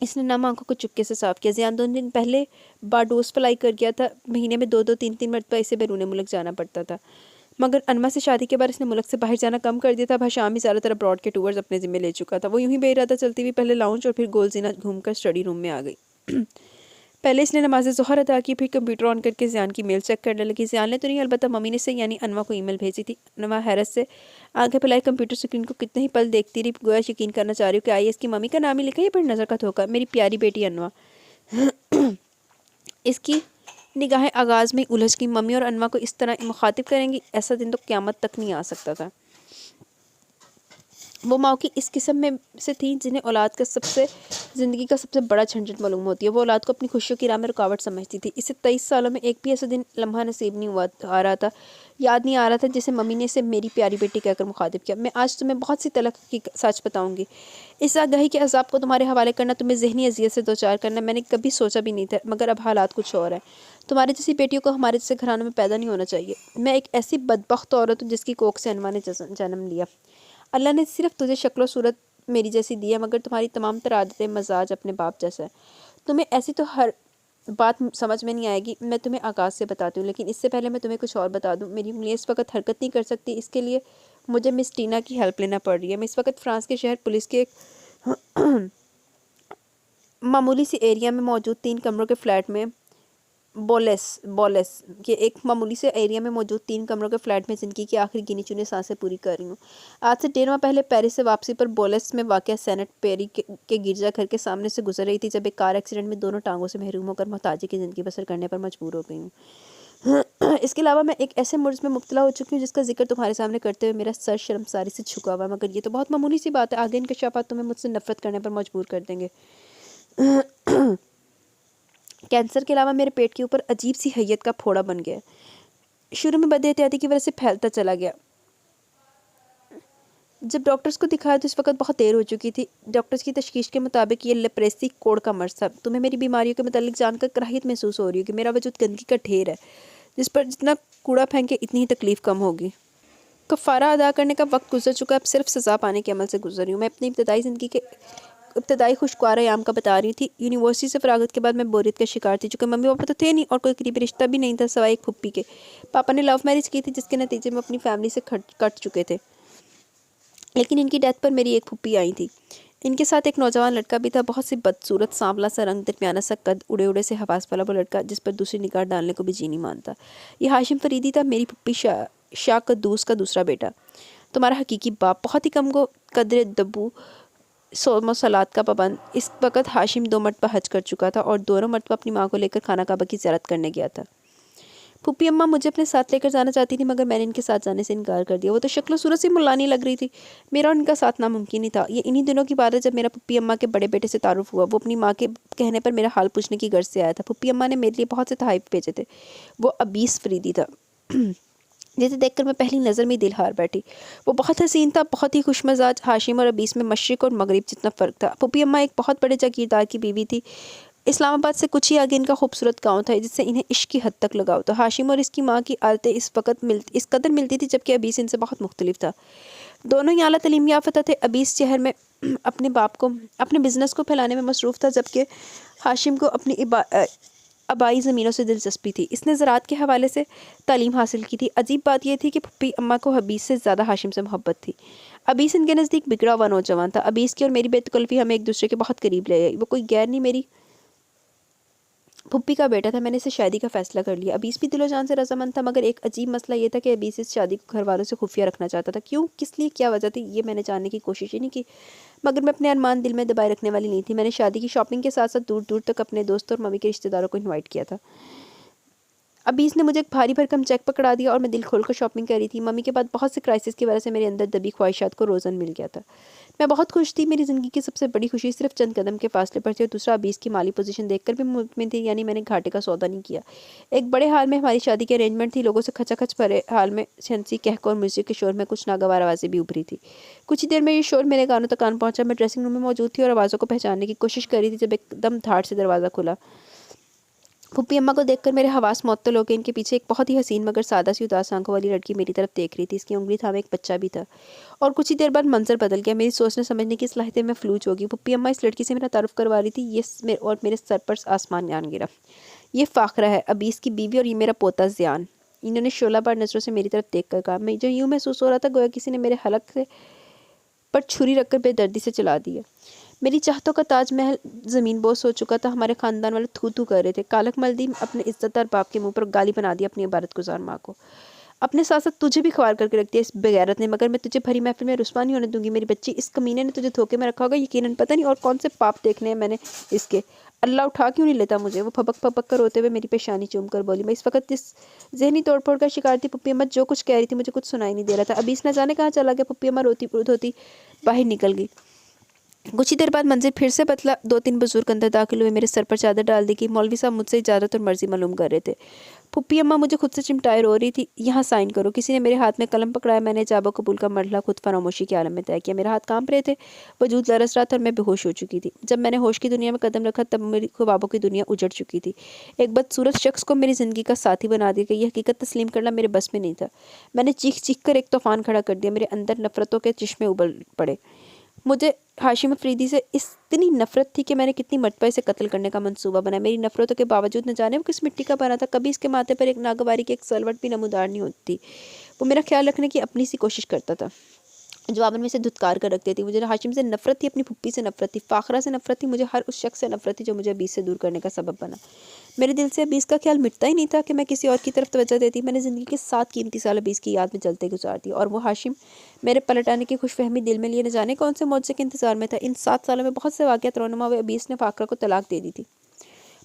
اس نے نم آنکھوں کو چپکے سے صاف کیا۔ زیان 2 دن پہلے بارڈوس فلائی کر گیا تھا، مہینے میں 2 3 مرتبہ اسے بیرون ملک جانا پڑتا تھا، مگر انما سے شادی کے بعد اس نے ملک سے باہر جانا کم کر دیا تھا۔ اب شام ہی زیادہ تر ابراڈ کے ٹورز اپنے ذمہ لے چکا تھا۔ وہ یوں ہی بے ارادہ چلتی ہوئی پہلے لاؤنج اور پھر گول زینہ گھوم کر اسٹڈی روم میں آ گئی۔ پہلے اس نے نماز ظہر ادا کی، پھر کمپیوٹر آن کر کے زیان کی میل چیک کرنے لگی۔ زیان نے تو نہیں، البتہ ممی نے سے یعنی انوا کو ای میل بھیجی تھی۔ انوا حیرت سے آنکھیں پھیلائے کمپیوٹر اسکرین کو کتنے ہی پل دیکھتی رہی، گویا یقین کرنا چاہ رہی ہوں کہ آئی ایس کی ممی کا نام ہی لکھا ہے، پر نظر کا دھوکہ۔ میری پیاری بیٹی انوا۔ اس کی نگاہیں آغاز میں الجھ گئی۔ ممی اور انوا کو اس طرح مخاطب کریں گی، ایسا دن تو قیامت تک نہیں آ سکتا تھا۔ وہ ماں کی اس قسم میں سے تھیں جنہیں اولاد کا زندگی کا سب سے بڑا جھنجھٹ معلوم ہوتی ہے۔ وہ اولاد کو اپنی خوشیوں کی راہ میں رکاوٹ سمجھتی تھی۔ اسے 23 سالوں میں ایک بھی ایسا دن لمحہ نصیب نہیں یاد نہیں آ رہا تھا جسے ممی نے اسے میری پیاری بیٹی کہہ کر مخاطب کیا۔ میں آج تمہیں بہت سی تلخ کی سچ بتاؤں گی۔ اس آگاہی کے عذاب کو تمہارے حوالے کرنا، تمہیں ذہنی اذیت سے دوچار کرنا میں نے کبھی سوچا بھی نہیں تھا، مگر اب حالات کچھ اور ہیں۔ تمہارے جیسی بیٹیوں کو ہمارے جیسے گھرانوں میں پیدا نہیں ہونا چاہیے۔ میں ایک ایسی بدبخت عورت ہوں جس کی کوکھ سے انوا نے جنم لیا۔ اللہ نے صرف تجھے شکل و صورت میری جیسی دی ہے، مگر تمہاری تمام تر عادتیں مزاج اپنے باپ جیسا ہے۔ تمہیں ایسی تو ہر بات سمجھ میں نہیں آئے گی، میں تمہیں آغاز سے بتاتی ہوں، لیکن اس سے پہلے میں تمہیں کچھ اور بتا دوں۔ میری انگلیاں اس وقت حرکت نہیں کر سکتی، اس کے لیے مجھے مس ٹینا کی ہیلپ لینا پڑ رہی ہے۔ میں اس وقت فرانس کے شہر پولیس کے ایک معمولی سی ایریا میں موجود 3 کمروں کے فلیٹ میں ایک معمولی سے ایریا میں موجود 3 کمروں کے فلیٹ میں زندگی کی آخری گنی چنی سانسیں پوری کر رہی ہوں۔ آج سے 1.5 ماہ پہلے پیرس سے واپسی پر بولس میں واقع سینٹ پیری کے گرجا گھر کے سامنے سے گزر رہی تھی جب ایک کار ایکسیڈنٹ میں دونوں ٹانگوں سے محروم ہو کر محتاجی کی زندگی بسر کرنے پر مجبور ہو گئی ہوں۔ اس کے علاوہ میں ایک ایسے مرض میں مبتلا ہو چکی ہوں جس کا ذکر تمہارے سامنے کرتے ہوئے میرا سر شرمساری سے جھکا ہوا ہے، مگر یہ تو بہت معمولی سی بات ہے، آگے انکشافات تمہیں مجھ سے نفرت کرنے پر مجبور کر دیں گے۔ کینسر کے علاوہ میرے پیٹ کے اوپر عجیب سی حیت کا پھوڑا بن گیا۔ شروع میں بد احتیاطی کی وجہ سے پھیلتا چلا گیا۔ جب ڈاکٹرز کو دکھایا تو اس وقت بہت دیر ہو چکی تھی۔ ڈاکٹرز کی تشخیص کے مطابق یہ لیپریسی کوڑ کا مرض تھا۔ تمہیں میری بیماریوں کے متعلق جان کر کراہیت محسوس ہو رہی ہے کہ میرا وجود گندگی کا ڈھیر ہے جس پر جتنا کوڑا پھینکے اتنی ہی تکلیف کم ہوگی۔ کفارہ ادا کرنے کا وقت گزر چکا ہے، اب صرف سزا پانے کے عمل سے گزر رہی ہوں۔ میں اپنی ابتدائی زندگی کے ابتدائی خوشگوار ایام کا بتا رہی تھی۔ یونیورسٹی سے فراغت کے بعد میں بوریت کا شکار تھی، چونکہ ممی پاپا تو تھے نہیں اور کوئی قریبی رشتہ بھی نہیں تھا سوائے ایک پھپھی کے۔ پاپا نے لو میرج کی تھی جس کے نتیجے میں اپنی فیملی سے کٹ چکے تھے، لیکن ان کی ڈیتھ پر میری ایک پھپھی آئی تھی۔ ان کے ساتھ ایک نوجوان لڑکا بھی تھا، بہت سی بدصورت سانولا سا رنگ، درمیانہ سا قد، اڑے سے حواس والا وہ لڑکا جس پر دوسری نگاہ ڈالنے کو بھی جی نہیں مانتا۔ یہ ہاشم فریدی تھا، میری پھپھی شاہ قدوس کا دوسرا بیٹا، تمہارا حقیقی باپ، بہت ہی کم گو قدر دبو، صوم و صلات کا پابند۔ اس وقت ہاشم 2 مرتبہ حج کر چکا تھا اور دونوں مرتبہ اپنی ماں کو لے کر خانہ کعبہ کی زیارت کرنے گیا تھا۔ پھپھی اماں مجھے اپنے ساتھ لے کر جانا چاہتی تھی، مگر میں نے ان کے ساتھ جانے سے انکار کر دیا۔ وہ تو شکل و صورت سے ملانی لگ رہی تھی، میرا اور ان کا ساتھ ناممکن ہی تھا۔ یہ انہی دنوں کی بات ہے جب میرا پھپھی اماں کے بڑے بیٹے سے تعارف ہوا۔ وہ اپنی ماں کے کہنے پر میرا حال پوچھنے کی غرض سے آیا تھا۔ پھپھی اماں نے میرے لیے بہت سے تحائف بھیجے تھے۔ وہ ابیس فریدی تھا جسے دیکھ کر میں پہلی نظر میں دل ہار بیٹھی۔ وہ بہت حسین تھا، بہت ہی خوش مزاج۔ ہاشم اور ابیس میں مشرق اور مغرب جتنا فرق تھا۔ پھپھی اماں ایک بہت بڑے جاگیردار کی بیوی تھی۔ اسلام آباد سے کچھ ہی آگے ان کا خوبصورت گاؤں تھا جس سے انہیں عشق کی حد تک لگاؤ تھا۔ ہاشم اور اس کی ماں کی عادتیں اس قدر ملتی تھی جبکہ ابیس ان سے بہت مختلف تھا۔ دونوں ہی اعلیٰ تعلیم یافتہ تھے۔ ابیس شہر میں اپنے بزنس کو پھیلانے میں مصروف تھا، جبکہ ہاشم کو اپنی آبائی زمینوں سے دلچسپی تھی۔ اس نے زراعت کے حوالے سے تعلیم حاصل کی تھی۔ عجیب بات یہ تھی کہ پھپھی اماں کو ابیس سے زیادہ ہاشم سے محبت تھی۔ ابیس ان کے نزدیک بگڑا ہوا نوجوان تھا۔ ابیس کی اور میری بے تکلفی ہمیں ایک دوسرے کے بہت قریب لے گئی۔ وہ کوئی غیر نہیں، میری پھپھی کا بیٹا تھا۔ میں نے اسے شادی کا فیصلہ کر لیا۔ ابیس بھی دل و جان سے رضامند تھا، مگر ایک عجیب مسئلہ یہ تھا کہ ابیس اس شادی کو گھر والوں سے خفیہ رکھنا چاہتا تھا۔ کیوں، کس لیے، کیا وجہ تھی، یہ میں نے جاننے کی کوشش ہی نہیں کی، مگر میں اپنے ارمان دل میں دبائے رکھنے والی نہیں تھی۔ میں نے شادی کی شاپنگ کے ساتھ ساتھ دور دور تک اپنے دوستوں اور ممی کے رشتہ داروں کو انوائٹ کیا تھا۔ ابیس نے مجھے ایک بھاری بھرکم چیک پکڑا دیا اور میں دل کھول کر شاپنگ کر رہی تھی۔ ممی کے بعد بہت سے کرائسس کی وجہ سے میرے اندر دبی خواہشات کو روزن مل گیا تھا۔ میں بہت خوش تھی۔ میری زندگی کی سب سے بڑی خوشی صرف چند قدم کے فاصلے پر تھی، اور دوسرا ابیس کی مالی پوزیشن دیکھ کر بھی مطمئن تھی، یعنی میں نے گھاٹے کا سودا نہیں کیا۔ ایک بڑے ہال میں ہماری شادی کی ارینجمنٹ تھی، لوگوں سے کھچا کھچ بھرے ہال میں چھنسی کہکو اور میوزک کے شور میں کچھ ناگوار آوازیں بھی ابھری تھی۔ کچھ ہی دیر میں یہ شور میرے کانوں تک آن پہنچا۔ میں ڈریسنگ روم میں موجود تھی اور آوازوں کو پہچاننے کی کوشش کر رہی تھی جب ایک دم دھاڑ سے دروازہ کھلا۔ پھپھی اماں کو دیکھ کر میرے حواس معطل ہو گئے۔ ان کے پیچھے ایک بہت ہی حسین مگر سادہ سی اداس آنکھوں والی لڑکی میری طرف دیکھ رہی تھی۔ اس کی انگلی تھامے ایک بچہ بھی تھا، اور کچھ ہی دیر بعد منظر بدل گیا۔ میری سوچنے سمجھنے کی صلاحیتیں میں فلوج ہو گئی۔ پھپھی اماں اس لڑکی سے میرا تعارف کروا رہی تھی، اور میرے سر پر آسمان آن گرا۔ یہ فاخرہ ہے، ابیس کی بیوی، اور یہ میرا پوتا زیان۔ انہوں نے شعلہ بار نظروں سے میری طرف دیکھ کر کہا۔ مجھے یوں محسوس ہو رہا تھا گویا کسی نے میرے حلق پر چھری رکھ کر بے دردی سے چلا دی ہے۔ میری چاہتوں کا تاج محل زمین بوس ہو چکا تھا۔ ہمارے خاندان والے تھو تھو کر رہے تھے۔ کالک ملدی اپنے عزت دار باپ کے منہ پر گالی بنا دی اپنی عبادت گزار ماں کو۔ اپنے ساتھ ساتھ تجھے بھی خوار کر کے رکھ دیا اس بغیرت نے، مگر میں تجھے بھری محفل میں رسوا نہیں ہونے دوں گی میری بچی۔ اس کمینے نے تجھے دھوکے میں رکھا ہوگا، یقیناً پتہ نہیں اور کون سے پاپ دیکھنے ہیں میں نے اس کے۔ اللہ اٹھا کیوں نہیں لیتا مجھے؟ وہ پھپک پھپک کر روتے ہوئے میری پیشانی چوم کر بولی۔ میں اس وقت اس ذہنی توڑ پھوڑ کا شکار تھی۔ پھپھی اماں جو کچھ کہہ رہی تھی مجھے کچھ سنائی نہیں دے رہا تھا۔ ابھی اس نہ جانے کہاں چلا گیا۔ پھپھی اماں روتی دھوتی باہر نکل گئی۔ کچھ ہی دیر بعد منظر پھر سے بدلا۔ 2-3 بزرگ اندر داخل ہوئے، میرے سر پر چادر ڈال دی کہ مولوی صاحب مجھ سے اجازت اور مرضی معلوم کر رہے تھے۔ پھپھی اماں مجھے خود سے چمٹائے رو رہی تھی۔ یہاں سائن کرو۔ کسی نے میرے ہاتھ میں قلم پکڑایا۔ میں نے ایجاب و قبول کا مرحلہ خود فراموشی کے عالم میں طے کیا۔ میرے ہاتھ کانپ رہے تھے، وجود لرز رہا تھا، اور میں بے ہوش ہو چکی تھی۔ جب میں نے ہوش کی دنیا میں قدم رکھا تب میری خوابوں کی دنیا اجڑ چکی تھی۔ ایک بدصورت شخص کو میری زندگی کا ساتھی بنا دیا گیا۔ یہ حقیقت تسلیم کرنا میرے بس میں نہیں تھا۔ میں نے چیخ چیخ کر ایک طوفان کھڑا کر دیا۔ میرے اندر نفرتوں کے چشمے ابل پڑے۔ مجھے ہاشم افریدی سے اتنی نفرت تھی کہ میں نے کتنی مرتبہ اسے قتل کرنے کا منصوبہ بنایا۔ میری نفرتوں کے باوجود نہ جانے وہ کس مٹی کا بنا تھا، کبھی اس کے ماتھے پر ایک ناگواری کی ایک سلوٹ بھی نمودار نہیں ہوتی۔ وہ میرا خیال رکھنے کی اپنی سی کوشش کرتا تھا، جواباً میں اسے دھتکار کر رکھ دیتی۔ مجھے ہاشم سے نفرت تھی، اپنی پھپھی سے نفرت تھی، فاخرہ سے نفرت تھی، مجھے ہر اس شخص سے نفرت تھی جو مجھے ابیس سے دور کرنے کا سبب بنا۔ میرے دل سے ابیس کا خیال مٹتا ہی نہیں تھا کہ میں کسی اور کی طرف توجہ دیتی۔ میں نے زندگی کے 7 قیمتی سال ابیس کی یاد میں جلتے گزار دیے، اور وہ ہاشم میرے پلٹ آنے کی خوش فہمی دل میں لیے نہ جانے کون سے معجزے کے انتظار میں تھا۔ ان 7 سالوں میں بہت سے واقعات رونما ہوئے۔ ابیس نے فاخرہ کو طلاق دے دی تھی۔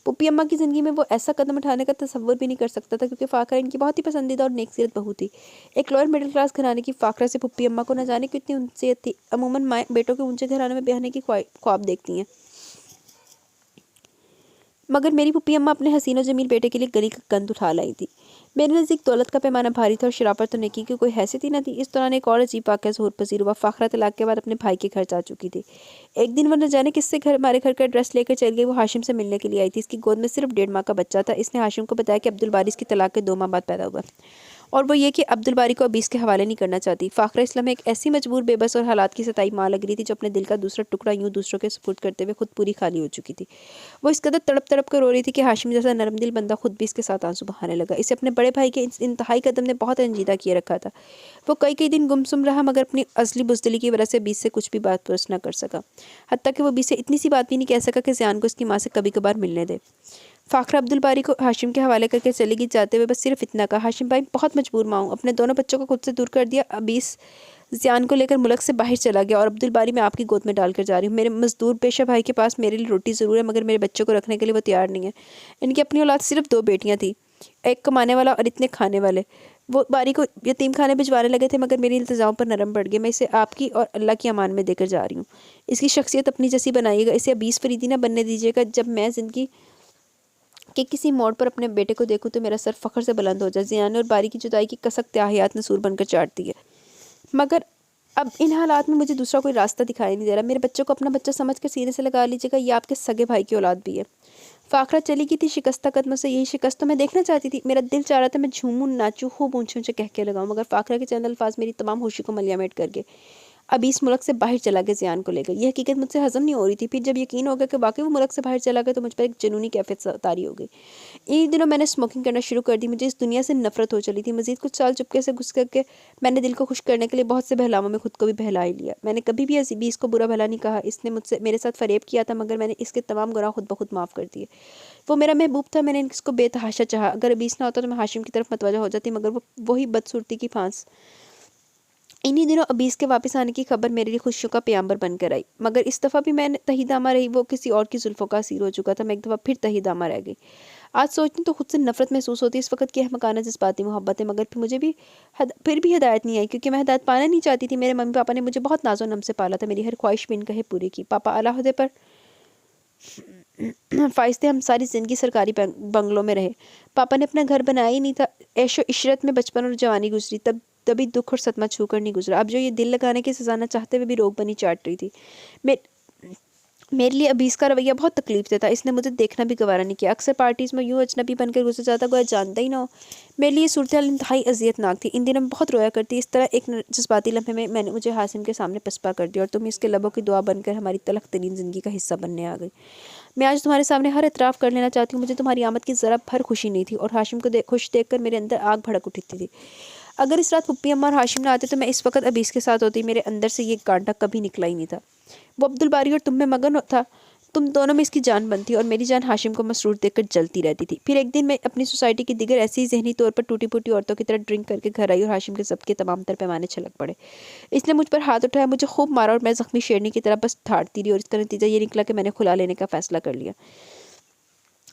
پھپھی اماں کی زندگی میں وہ ایسا قدم اٹھانے کا تصور بھی نہیں کر سکتا تھا، کیونکہ فاخرہ ان کی بہت ہی پسندیدہ اور نیک سیرت بہو تھی۔ ایک لوئر مڈل کلاس گھرانے کی فاخرہ سے پھپھی اماں کو نہ جانے کتنی انسیت تھی۔ عموماً مائیں بیٹوں کے اونچے گھرانوں میں بیاہنے کی خواب دیکھتی ہیں، مگر میری پھپھی اماں اپنے حسین و جمیل بیٹے کے لیے گلی کا گند اٹھا لائی تھی۔ میرے نزدیک دولت کا پیمانہ بھاری تھا، اور شرافت تو نیکی کی کوئی حیثیت ہی نہ تھی۔ اس دوران ایک اور عجیب واقعہ ظہور پذیر ہوا۔ فاخرہ طلاق کے بعد اپنے بھائی کے گھر جا چکی تھی۔ ایک دن وہ نہ جانے کس سے ہمارے گھر کا ایڈریس لے کر چل گئی۔ وہ ہاشم سے ملنے کے لیے آئی تھی۔ اس کی گود میں صرف 1.5 ماہ کا بچہ تھا۔ اس نے ہاشم کو بتایا کہ عبدالباری اس کی طلاق کے 2 ماہ بعد پیدا ہوا، اور وہ یہ کہ عبدالباری کو ابیس کے حوالے نہیں کرنا چاہتی۔ فاخرہ اسلام ایک ایسی مجبور، بے بس اور حالات کی ستائی ماں لگ رہی تھی جو اپنے دل کا دوسرا ٹکڑا یوں دوسروں کے سپرد کرتے ہوئے خود پوری خالی ہو چکی تھی۔ وہ اس قدر تڑپ تڑپ کر رو رہی تھی کہ ہاشم جیسا نرم دل بندہ خود بھی اس کے ساتھ آنسو بہانے لگا۔ اسے اپنے بڑے بھائی کے انتہائی قدم نے بہت رنجیدہ کیے رکھا تھا۔ وہ کئی دن گمسم رہا، مگر اپنی ازلی بزدلی کی وجہ سے ابیس سے کچھ بھی بات پرس نہ کر سکا۔ حتیٰ کہ وہ ابیس سے اتنی سی بات بھی نہیں کہہ سکا کہ زیان کو اس کی ماں سے کبھی کبھار ملنے دے۔ فاخرہ عبدالباری کو ہاشم کے حوالے کر کے چلی گئی، جاتے ہوئے بس صرف اتنا کہا، ہاشم بھائی بہت مجبور ماں ہوں، اپنے دونوں بچوں کو خود سے دور کر دیا۔ ابیس زیان کو لے کر ملک سے باہر چلا گیا، اور عبدالباری میں آپ کی گود میں ڈال کر جا رہی ہوں۔ میرے مزدور پیشہ بھائی کے پاس میرے لیے روٹی ضرور ہے، مگر میرے بچوں کو رکھنے کے لیے وہ تیار نہیں ہے۔ ان کی اپنی اولاد صرف 2 بیٹیاں تھیں، ایک کمانے والا اور اتنے کھانے والے۔ وہ باری کو یتیم خانے بھجوانے لگے تھے، مگر میری التزام پر نرم پڑ گئے۔ میں اسے آپ کی اور اللہ کی امان میں دے کر جا رہی ہوں۔ اس کی شخصیت اپنی جیسی بنائیے گا، اسے ابیس فریدی نہ بننے دیجیے گا۔ جب میں زندگی کہ کسی موڑ پر اپنے بیٹے کو دیکھوں تو میرا سر فخر سے بلند ہو جائے۔ زیان اور باری کی جدائی کی کسک تاحیات نسور بن کر چاٹتی ہے، مگر اب ان حالات میں مجھے دوسرا کوئی راستہ دکھائی نہیں دے رہا۔ میرے بچوں کو اپنا بچہ سمجھ کر سینے سے لگا لیجیے گا، یہ آپ کے سگے بھائی کی اولاد بھی ہے۔ فاخرہ چلی گئی تھی شکستہ قدموں سے۔ یہی شکست تو میں دیکھنا چاہتی تھی۔ میرا دل چاہ رہا تھا میں جھوموں، ناچوں، خوب اونچے اونچے کہکے لگاؤں، مگر فاخرہ کے چند الفاظ میری تمام ہوشی کو ملیامٹ کر گئے۔ اب اس ملک سے باہر چلا گیا زیان کو لے کر۔ یہ حقیقت مجھ سے ہضم نہیں ہو رہی تھی۔ پھر جب یقین ہو گیا کہ واقعی وہ ملک سے باہر چلا گیا تو مجھ پر ایک جنونی کیفیت طاری ہو گئی۔ انہی دنوں میں نے اسموکنگ کرنا شروع کر دی۔ مجھے اس دنیا سے نفرت ہو چلی تھی۔ مزید کچھ سال چپکے سے گھس کر کے میں نے دل کو خوش کرنے کے لیے بہت سے بہلاووں میں خود کو بھی بہلا ہی لیا۔ میں نے کبھی بھی ابیس کو برا بھلا نہیں کہا۔ اس نے میرے ساتھ فریب کیا تھا، مگر میں نے اس کے تمام گناہ خود بخود معاف کر دیے۔ وہ میرا محبوب تھا، میں نے اس کو بے تحاشا چاہا۔ اگر ابیس نہ ہوتا تو میں ہاشم کی طرف متوجہ ہو جاتی، مگر وہی بدصورتی کی پھانس۔ انہی دنوں ابیس کے واپس آنے کی خبر میرے لیے خوشیوں کا پیامبر بن کر آئی، مگر اس دفعہ بھی میں تہی دامہ رہی۔ وہ کسی اور کی زلفوں کا اسیر ہو چکا تھا۔ میں ایک دفعہ پھر تہی دامہ رہ گئی۔ آج سوچتی تو خود سے نفرت محسوس ہوتی۔ اس وقت کی احمقانہ جذباتی محبت ہے، مگر مجھے بھی پھر بھی ہدایت نہیں آئی، کیونکہ میں ہدایت پانا نہیں چاہتی تھی۔ میرے ممی پاپا نے مجھے بہت ناز و نم سے پالا تھا، میری ہر خواہش بن کہے پوری کی۔ پاپا اعلیٰ عہدے پر فائز تھے، ہم ساری زندگی سرکاری بنگلوں میں رہے۔ پاپا نے اپنا گھر بنایا ہی نہیں تھا۔ عیش و عشرت میں بچپن اور جوانی گزری، تبھی دکھ اور صدمہ چھو کر نہیں گزرا۔ اب جو یہ دل لگانے کی سزا نہ چاہتے ہوئے بھی روگ بنی چاٹ رہی تھی۔ میرے لیے ابھی اس کا رویہ بہت تکلیف دہ تھا، اس نے مجھے دیکھنا بھی گوارا نہیں کیا، اکثر پارٹیز میں یوں اجنبی بن کر گزر جاتا گویا جانتا ہی نہ ہو۔ میرے لیے صورتحال انتہائی اذیت ناک تھی، ان دنوں میں بہت رویا کرتی، اس طرح ایک جذباتی لمحے میں نے مجھے حاسم کے سامنے پسپا کر دیا اور تم اس کے لبوں کی دعا بن کر ہماری تلخ ترین زندگی کا حصہ بننے آ گئی۔ میں آج تمہارے سامنے ہر اعتراف کر لینا چاہتی ہوں، مجھے تمہاری آمد کی ذرا بھر خوشی نہیں تھی اور ہاشم کو خوش دیکھ کر میرے اندر آگ بھڑک اٹھتی تھی۔ اگر اس رات پھپھی اماں اور ہاشم نہ آتے تو میں اس وقت ابیس کے ساتھ ہوتی، میرے اندر سے یہ کانٹا کبھی نکلا ہی نہیں تھا۔ وہ عبدالباری اور تم میں مگن تھا، تم دونوں میں اس کی جان بنتی اور میری جان ہاشم کو مسرور دیکھ کر جلتی رہتی تھی۔ پھر ایک دن میں اپنی سوسائٹی کی دیگر ایسی ہی ذہنی طور پر ٹوٹی پھوٹی عورتوں کی طرح ڈرنک کر کے گھر آئی اور ہاشم کے ضبط کے تمام تر پیمانے چھلک پڑے۔ اس نے مجھ پر ہاتھ اٹھایا، مجھے خوب مارا اور میں زخمی شیرنی کی طرح بس تھاڑتی رہی اور اس کا نتیجہ یہ نکلا کہ میں نے کھلا لینے کا فیصلہ کر لیا۔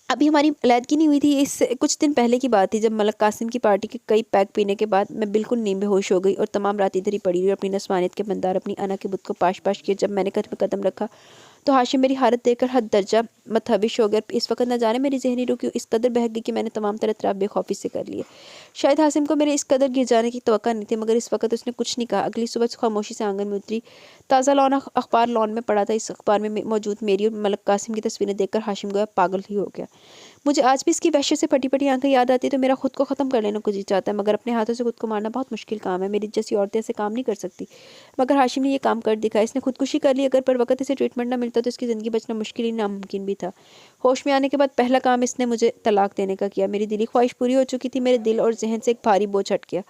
ابھی ہماری علیحدگی نہیں ہوئی تھی، اس سے کچھ دن پہلے کی بات تھی جب ملک قاسم کی پارٹی کے کئی پیک پینے کے بعد میں بالکل نیم بے ہوش ہو گئی اور تمام رات ادھر ہی پڑی رہی اور اپنی نسوانیت کے مندار اپنی انا کے بت کو پاش پاش کیا۔ جب میں نے قدم قدم رکھا تو ہاشم میری حالت دیکھ کر حد درجہ متحوش ہو گیا۔ اس وقت نہ جانے میری ذہنی روح کیوں اس قدر بہہ گئی کہ میں نے تمام تر اطراف بے خوفی سے کر لیے۔ شاید ہاشم کو میرے اس قدر گر جانے کی توقع نہیں تھی، مگر اس وقت اس نے کچھ نہیں کہا۔ اگلی صبح خاموشی سے آنگن میں اتری، تازہ لون اخبار لون میں پڑا تھا، اس اخبار میں موجود میری اور ملک قاسم کی تصویریں دیکھ کر ہاشم گویا پاگل ہی ہو گیا۔ مجھے آج بھی اس کی وحشت سے پھٹی پھٹی آنکھیں یاد آتی تو میرا خود کو ختم کر لینا کو جی چاہتا ہے، مگر اپنے ہاتھوں سے خود کو مارنا بہت مشکل کام ہے، میری جیسی عورتیں ایسے کام نہیں کر سکتی، مگر ہاشم نے یہ کام کر دکھا۔ اس نے خودکشی کر لی، اگر پر وقت اسے ٹریٹمنٹ نہ ملتا تو اس کی زندگی بچنا مشکل ہی ناممکن بھی تھا۔ ہوش میں آنے کے بعد پہلا کام اس نے مجھے طلاق دینے کا کیا۔ میری دلی خواہش پوری ہو چکی تھی، میرے دل اور ذہن سے ایک بھاری بوجھ ہٹ گیا۔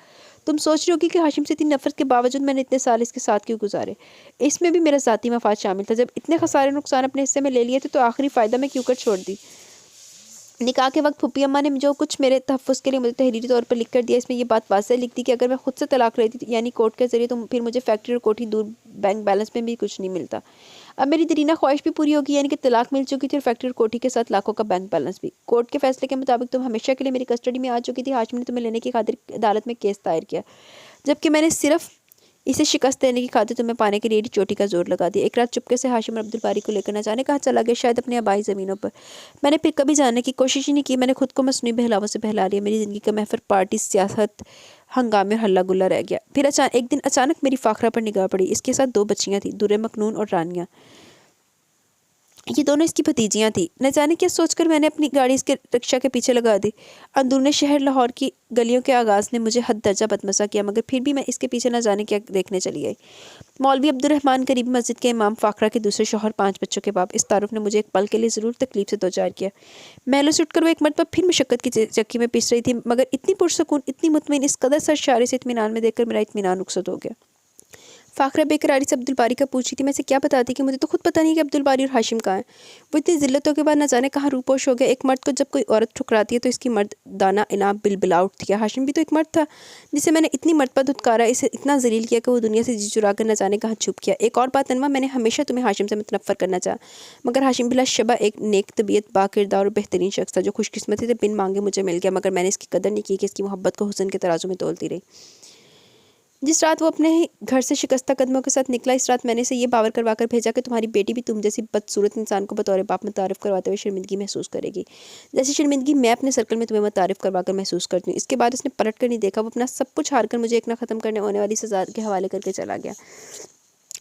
تم سوچ رہی ہوگی کہ ہاشم سے اتنی نفرت کے باوجود میں نے اتنے سال اس کے ساتھ کیوں گزارے؟ اس میں بھی میرا ذاتی مفاد شامل تھا۔ جب اتنے خسارے نقصان اپنے حصے میں لے لیے تھے تو آخری فائدہ میں کیوں کر چھوڑ دی؟ نکاح کے وقت پھپھی اماں نے جو کچھ میرے تحفظ کے لیے مجھے تحریری طور پر لکھ کر دیا، اس میں یہ بات واضح لکھ دی کہ اگر میں خود سے طلاق لیتی یعنی کورٹ کے ذریعے، تو پھر مجھے فیکٹری اور کوٹھی دور بینک بیلنس میں بھی کچھ نہیں ملتا۔ اب میری دیرینہ خواہش بھی پوری ہوگی، یعنی کہ طلاق مل چکی تھی اور فیکٹری اور کوٹھی کے ساتھ لاکھوں کا بینک بیلنس بھی۔ کورٹ کے فیصلے کے مطابق تم ہمیشہ کے لیے میری کسٹڈی میں آ چکی تھی۔ ہاشم نے تمہیں لینے کی خاطر عدالت میں کیس دائر کیا، جبکہ میں نے صرف اسے شکست دینے کی خاطر تمہیں پانے کے لیے چوٹی کا زور لگا دیا۔ ایک رات چپکے سے ہاشم اور عبدالباری کو لے کر نہ جانے کہاں چلا گیا، شاید اپنی آبائی زمینوں پر۔ میں نے پھر کبھی جاننے کی کوشش ہی نہیں کی، میں نے خود کو مصنوعی بہلاووں سے بہلا لیا۔ میری زندگی کا محور پارٹی، سیاست، ہنگامے اور ہلہ گلہ رہ گیا۔ پھر ایک دن اچانک میری فاخرہ پر نگاہ پڑی، اس کے ساتھ 2 بچیاں تھیں، درِ مکنون اور رانیہ۔ یہ دونوں اس کی بھتیجیاں تھیں۔ نہ جانے کیا سوچ کر میں نے اپنی گاڑی اس کے رکشہ کے پیچھے لگا دی۔ اندرون شہر لاہور کی گلیوں کے آغاز نے مجھے حد درجہ بدمزہ کیا، مگر پھر بھی میں اس کے پیچھے نہ جانے کیا دیکھنے چلی گئی۔ مولوی عبدالرحمن قریبی مسجد کے امام، فاخرہ کے دوسرے شوہر، 5 بچوں کے باپ، اس تعارف نے مجھے ایک پل کے لیے ضرور تکلیف سے دوچار کیا۔ محلوں سے اٹھ کر وہ ایک مرتبہ پھر مشقت کی چکی میں پس رہی تھی، مگر اتنی پرسکون، اتنی مطمئن، اس قدر سرشار سے اطمینان میں دیکھ کر میرا اطمینان رخصت ہو گیا۔ فاخرہ بے قراری سے عبدالباری کا پوچھی تھی، میں اسے کیا بتاتی کہ مجھے تو خود پتہ نہیں کہ عبدالباری اور ہاشم کہاں ہیں۔ وہ اتنی ذلتوں کے بعد نہ جانے کہاں روپوش ہو گیا۔ ایک مرد کو جب کوئی عورت ٹھکراتی ہے تو اس کی مرد دانہ انعام بلبلا اٹھتی ہے۔ ہاشم بھی تو ایک مرد تھا جسے میں نے اتنی مرتبہ دھتکارا، اسے اتنا ذلیل کیا کہ وہ دنیا سے جی چرا کر نہ جانے کہاں چھپ گیا۔ ایک اور بات انواع، میں نے ہمیشہ تمہیں ہاشم سے متنفر کرنا چاہا، مگر ہاشم بلا شبہ ایک نیک طبیعت، با کردار اور بہترین شخص تھا جو خوش قسمتی سے بن مانگے مجھے مل گیا، مگر میں نے اس کی قدر نہیں کی کہ اس کی محبت کو حسن کے ترازو میں تولتی رہی۔ جس رات وہ اپنے گھر سے شکستہ قدموں کے ساتھ نکلا، اس رات میں نے اسے یہ باور کروا کر بھیجا کہ تمہاری بیٹی بھی تم جیسی بدصورت انسان کو بطور باپ متعارف کرواتے ہوئے شرمندگی محسوس کرے گی، جیسی شرمندگی میں اپنے سرکل میں تمہیں متعارف کروا کر محسوس کرتی ہوں۔ اس کے بعد اس نے پلٹ کر نہیں دیکھا، وہ اپنا سب کچھ ہار کر مجھے ایک نہ ختم کرنے ہونے والی سزا کے حوالے کر کے چلا گیا۔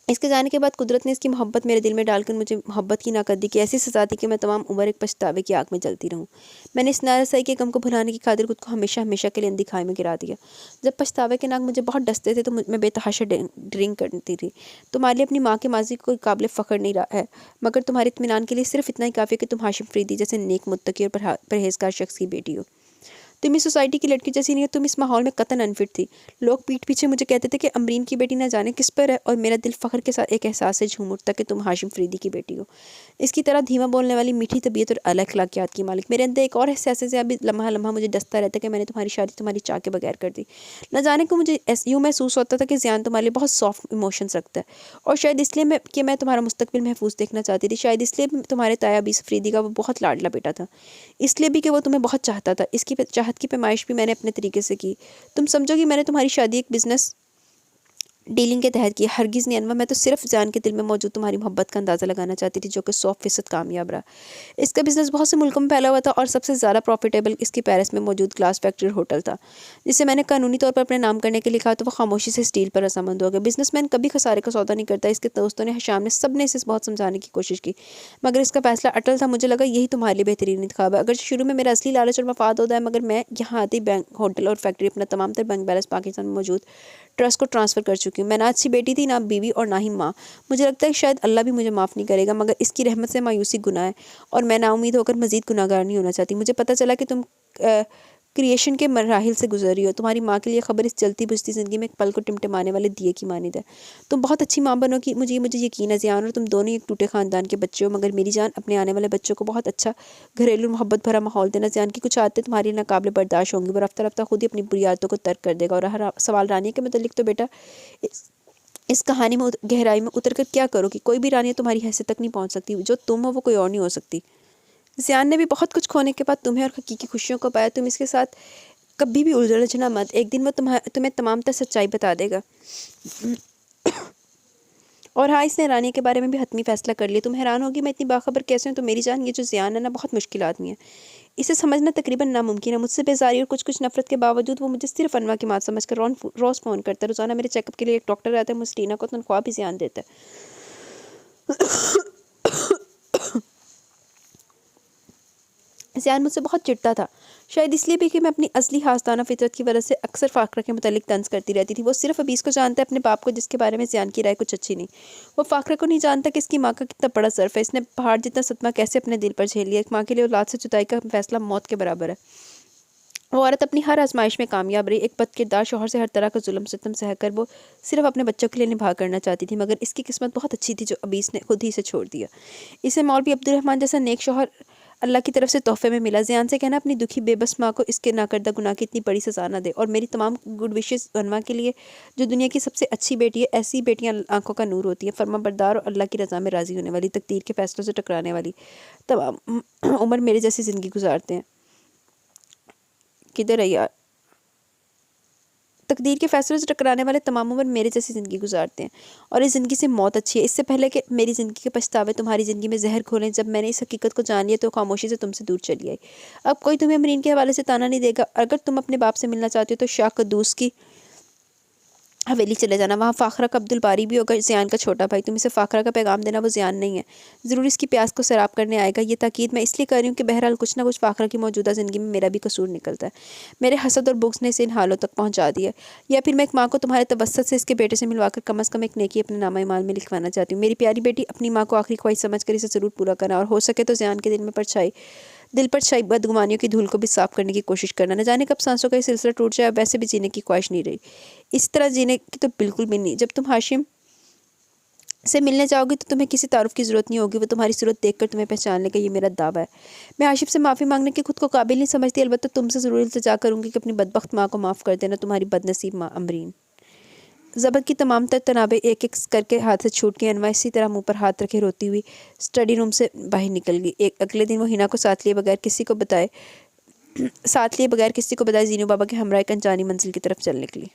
اس کے جانے کے بعد قدرت نے اس کی محبت میرے دل میں ڈال کر مجھے محبت کی ناقدری کی ایسی سزا دی کہ میں تمام عمر ایک پچھتاوے کی آگ میں جلتی رہوں۔ میں نے اس نارسائی کے غم کو بھلانے کی خاطر خود کو ہمیشہ ہمیشہ کے لیے اندھی کھائی میں گرا دیا۔ جب پچھتاوے کے ناگ مجھے بہت ڈستے تھے تو میں بے تحاشا ڈرنک کرتی تھی۔ تمہارے لیے اپنی ماں کے ماضی کو کوئی قابل فخر نہیں رہا ہے، مگر تمہارے اطمینان کے لیے صرف اتنا ہی کافی ہے کہ تم ہاشم فریدی جیسے نیک، متقی اور پرہیزگار شخص کی بیٹی ہو۔ تم اس سوسائٹی کی لڑکی جیسی نہیں ہو، تم اس ماحول میں قطعاً انفٹ تھی۔ لوگ پیٹھ پیچھے مجھے کہتے تھے کہ امرین کی بیٹی نہ جانے کس پر ہے، اور میرا دل فخر کے ساتھ ایک احساس سے جھوم اٹھتا کہ تم ہاشم فریدی کی بیٹی ہو، اس کی طرح دھیما بولنے والی، میٹھی طبیعت اور اعلیٰ اخلاقیات کی مالک۔ میرے اندر ایک اور احساس سے ابھی لمحہ لمحہ مجھے ڈستا رہتا کہ میں نے تمہاری شادی تمہاری چاہ کے بغیر کر دی۔ نہ جانے کو مجھے یوں محسوس ہوتا تھا کہ زیان تمہارے لیے بہت سافٹ ایموشنز رکھتا ہے، اور شاید اس لیے کہ میں تمہارا مستقبل محفوظ دیکھنا چاہتی تھی، شاید اس لیے تمہارے تایا بیس فریدی کا وہ بہت لاڈلا بیٹا تھا، اس لیے بھی کہ وہ تمہیں بہت چاہتا تھا۔ اس کی چاہت کی پیمائش بھی میں نے اپنے طریقے سے کی۔ تم سمجھو گی میں نے تمہاری شادی ایک بزنس ڈیلنگ کے تحت کیا. ہرگز نہیں انور، میں تو صرف زیان کے دل میں موجود تمہاری محبت کا اندازہ لگانا چاہتی تھی، جو کہ 100% کامیاب رہا. اس کا بزنس بہت سے ملکوں میں پھیلا ہوا تھا اور سب سے زیادہ پروفیٹیبل اس کی پیرس میں موجود گلاس فیکٹری اور ہوٹل تھا، جسے میں نے قانونی طور پر اپنے نام کرنے کے لیے کہا تو وہ خاموشی سے اسٹیل پر رضامند ہو گیا. بزنس مین کبھی خسارے کا سودا نہیں کرتا. اس کے دوستوں نے، حشام نے، سب نے اسے بہت سمجھانے کی کوشش کی، مگر اس کا فیصلہ اٹل تھا. مجھے لگا یہی تمہارے لیے بہترین انتخاب ہے. اگرچہ شروع میں میرا اصلی لالچ اور مفاد ہوتا ہے، مگر میں یہاں آتی بینک، ہوٹل اور فیکٹری، اپنا تمام تر بینک بیلنس پاکستان میں موجود ٹرسٹ کو ٹرانسفر کر چکی ہوں. میں نہ اچھی بیٹی تھی، نہ بیوی، اور نہ ہی ماں. مجھے لگتا ہے کہ شاید اللہ بھی مجھے معاف نہیں کرے گا، مگر اس کی رحمت سے مایوسی گناہ ہے، اور میں نا امید ہو کر مزید گناہ گار نہیں ہونا چاہتی. مجھے پتہ چلا کہ تم کریشن کے مراحل سے گزری ہو. تمہاری ماں کے لیے خبر اس جلتی بجھتی زندگی میں ایک پل کو ٹمٹمانے والے دیے کی مانند ہے. تم بہت اچھی ماں بنو گی، مجھے یقین ہے زیان، اور تم دونوں ایک ٹوٹے خاندان کے بچے ہو. مگر میری جان، اپنے آنے والے بچوں کو بہت اچھا گھریلو محبت بھرا ماحول دینا. زیان کی کچھ عادتیں تمہاری ناقابل برداشت ہوں گی، وہ رفتہ رفتہ خود ہی اپنی بری عادتوں کو ترک کر دے گا. اور رہا سوال رانیہ کے متعلق، تو بیٹا اس کہانی میں گہرائی میں اتر کر کیا کرو کہ کوئی بھی رانیہ تمہاری حیثیت تک نہیں پہنچ سکتی. جو تم ہو وہ کوئی اور نہیں ہو سکتی. زیان نے بھی بہت کچھ کھونے کے بعد تمہیں اور حقیقی خوشیوں کو پایا. تم اس کے ساتھ کبھی بھی الجھنا مت. ایک دن وہ تمہیں تمام تر سچائی بتا دے گا. اور ہاں، اس نے رانیہ کے بارے میں بھی حتمی فیصلہ کر لیا. تم حیران ہوگی میں اتنی باخبر کیسے ہوں. تو میری جان، یہ جو زیان ہے نا، بہت مشکل آدمی ہے. اسے سمجھنا تقریباً ناممکن ہے. مجھ سے بیزاری اور کچھ نفرت کے باوجود وہ مجھے صرف انواع کی مات سمجھ کر روز فون کرتا ہے. روزانہ میرے چیک اپ کے لیے ایک ڈاکٹر آتا ہے. مجھ ٹینا کو تنخواہ بھی زیان دیتا ہے. زیان مجھ سے بہت چڑھتا تھا، شاید اس لیے بھی کہ میں اپنی اصلی ہاستانہ فطرت کی وجہ سے اکثر فاقرہ کے متعلق طنز کرتی رہتی تھی. وہ صرف ابھی اس کو جانتا ہے، اپنے باپ کو، جس کے بارے میں زیان کی رائے کچھ اچھی نہیں. وہ فاقرہ کو نہیں جانتا کہ اس کی ماں کا کتنا بڑا ظرف ہے. اس نے پہاڑ جتنا صدمہ کیسے اپنے دل پر جھیل لیا. ایک ماں کے لیے اولاد سے جدائی کا فیصلہ موت کے برابر ہے. وہ عورت اپنی ہر آزمائش میں کامیاب رہی. ایک بد کردار شوہر سے ہر طرح کا ظلم ستم سہ کر وہ صرف اپنے بچوں کے لیے نبھا کرنا چاہتی تھی. مگر اس کی قسمت بہت اچھی تھی جو ابھی اس نے خود ہی سے چھوڑ دیا. اسے مولوی عبدالرحمن جیسا نیک شوہر اللہ کی طرف سے تحفے میں ملا. زیان سے کہنا اپنی دکھی بے بس ماں کو اس کے ناکردہ گناہ کی اتنی بڑی سزا نہ دے. اور میری تمام گڈ وشز انواع کے لیے، جو دنیا کی سب سے اچھی بیٹی ہے. ایسی بیٹیاں آنکھوں کا نور ہوتی ہیں، فرما بردار اور اللہ کی رضا میں راضی ہونے والی، تقدیر کے فیصلوں سے ٹکرانے والی. تمام عمر میرے جیسی زندگی گزارتے ہیں. کدھر ہے یار؟ تقدیر کے فیصلوں سے ٹکرانے والے تمام عمر میرے جیسی زندگی گزارتے ہیں، اور اس زندگی سے موت اچھی ہے. اس سے پہلے کہ میری زندگی کے پچھتاوے تمہاری زندگی میں زہر گھولیں. جب میں نے اس حقیقت کو جان لیا تو خاموشی سے تم سے دور چلی آئی. اب کوئی تمہیں امرین کے حوالے سے تانا نہیں دے گا. اگر تم اپنے باپ سے ملنا چاہتے ہو تو شاہ قدوس کی حویلی چلے جانا. وہاں فاخرہ کا عبدالباری بھی ہوگا، زیان کا چھوٹا بھائی. تم اسے فاخرہ کا پیغام دینا، وہ زیان نہیں ہے. ضرور اس کی پیاس کو سیراب کرنے آئے گا. یہ تاکید میں اس لیے کر رہی ہوں کہ بہرحال کچھ نہ کچھ فاخرہ کی موجودہ زندگی میں میرا بھی قصور نکلتا ہے. میرے حسد اور بغض نے اسے ان حالوں تک پہنچا دیا. یا پھر میں ایک ماں کو تمہارے توسط سے اس کے بیٹے سے ملوا کر کم از کم ایک نیکی اپنے نامہ اعمال میں لکھوانا چاہتی ہوں. میری پیاری بیٹی، اپنی ماں کو آخری خواہش سمجھ کر اسے ضرور پورا کرنا، اور ہو سکے تو زیان کے دل پر چھائی بدگمانیوں کی دھول کو بھی صاف کرنے کی کوشش کرنا. نہ جانے کب سانسوں کا یہ سلسلہ ٹوٹ جائے. اب ویسے بھی جینے کی خواہش نہیں رہی، اس طرح جینے کی تو بالکل بھی نہیں. جب تم ہاشم سے ملنے جاؤ گی تو تمہیں کسی تعارف کی ضرورت نہیں ہوگی. وہ تمہاری صورت دیکھ کر تمہیں پہچان لے گا، یہ میرا دعویٰ ہے. میں ہاشم سے معافی مانگنے کی خود کو قابل نہیں سمجھتی، البتہ تم سے ضرور التجا کروں گی کہ اپنی بدبخت ماں کو معاف کر دینا. تمہاری بد نصیب ماں، امرین. زبر کی تمام تر تنابیں ایک ایک کر کے ہاتھ سے چھوٹ گئی. انواع اسی طرح منہ پر ہاتھ رکھے روتی ہوئی اسٹڈی روم سے باہر نکل گئی. اگلے دن وہ ہنا کو ساتھ لیے بغیر کسی کو بتائے زینو بابا کے ہمراہ ایک انجانی منزل کی طرف چل نکلی.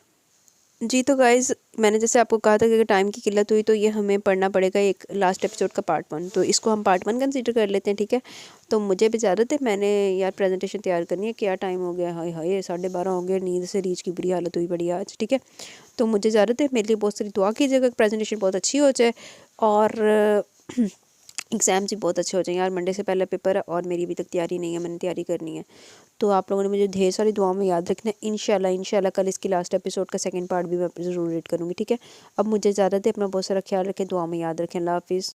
جی تو گائز، میں نے جیسے آپ کو کہا تھا کہ اگر ٹائم کی قلت ہوئی تو یہ ہمیں پڑھنا پڑے گا ایک لاسٹ ایپیسوڈ کا پارٹ 1. تو اس کو ہم پارٹ 1 کنسیڈر کر لیتے ہیں، ٹھیک ہے. تو مجھے بھی اجازت ہے، میں نے یار پریزنٹیشن تیار کرنی ہے. کیا ٹائم ہو گیا، ہائے ہائے 12:30 ہو گیا. نیند سے ریچھ کی بری حالت ہوئی پڑی آج، ٹھیک ہے. تو مجھے اجازت ہے. میرے لیے بہت ساری دعا کیجیے گا کہ پریزنٹیشن بہت اچھی ہو جائے اور ایگزامس بھی بہت اچھے ہو جائیں. یار منڈے سے پہلے پیپر ہے اور میری ابھی تک تیاری نہیں ہے، میں نے تیاری کرنی ہے. تو آپ لوگوں نے مجھے ڈھیر ساری دعاؤں میں یاد رکھنا ہے. انشاءاللہ کل اس کی لاسٹ ایپیسوڈ کا سیکنڈ پارٹ بھی میں ضرور ایڈ کروں گی، ٹھیک ہے. اب مجھے اجازت ہے. اپنا بہت سارا خیال رکھیں، دعاؤں میں یاد رکھیں. اللہ حافظ.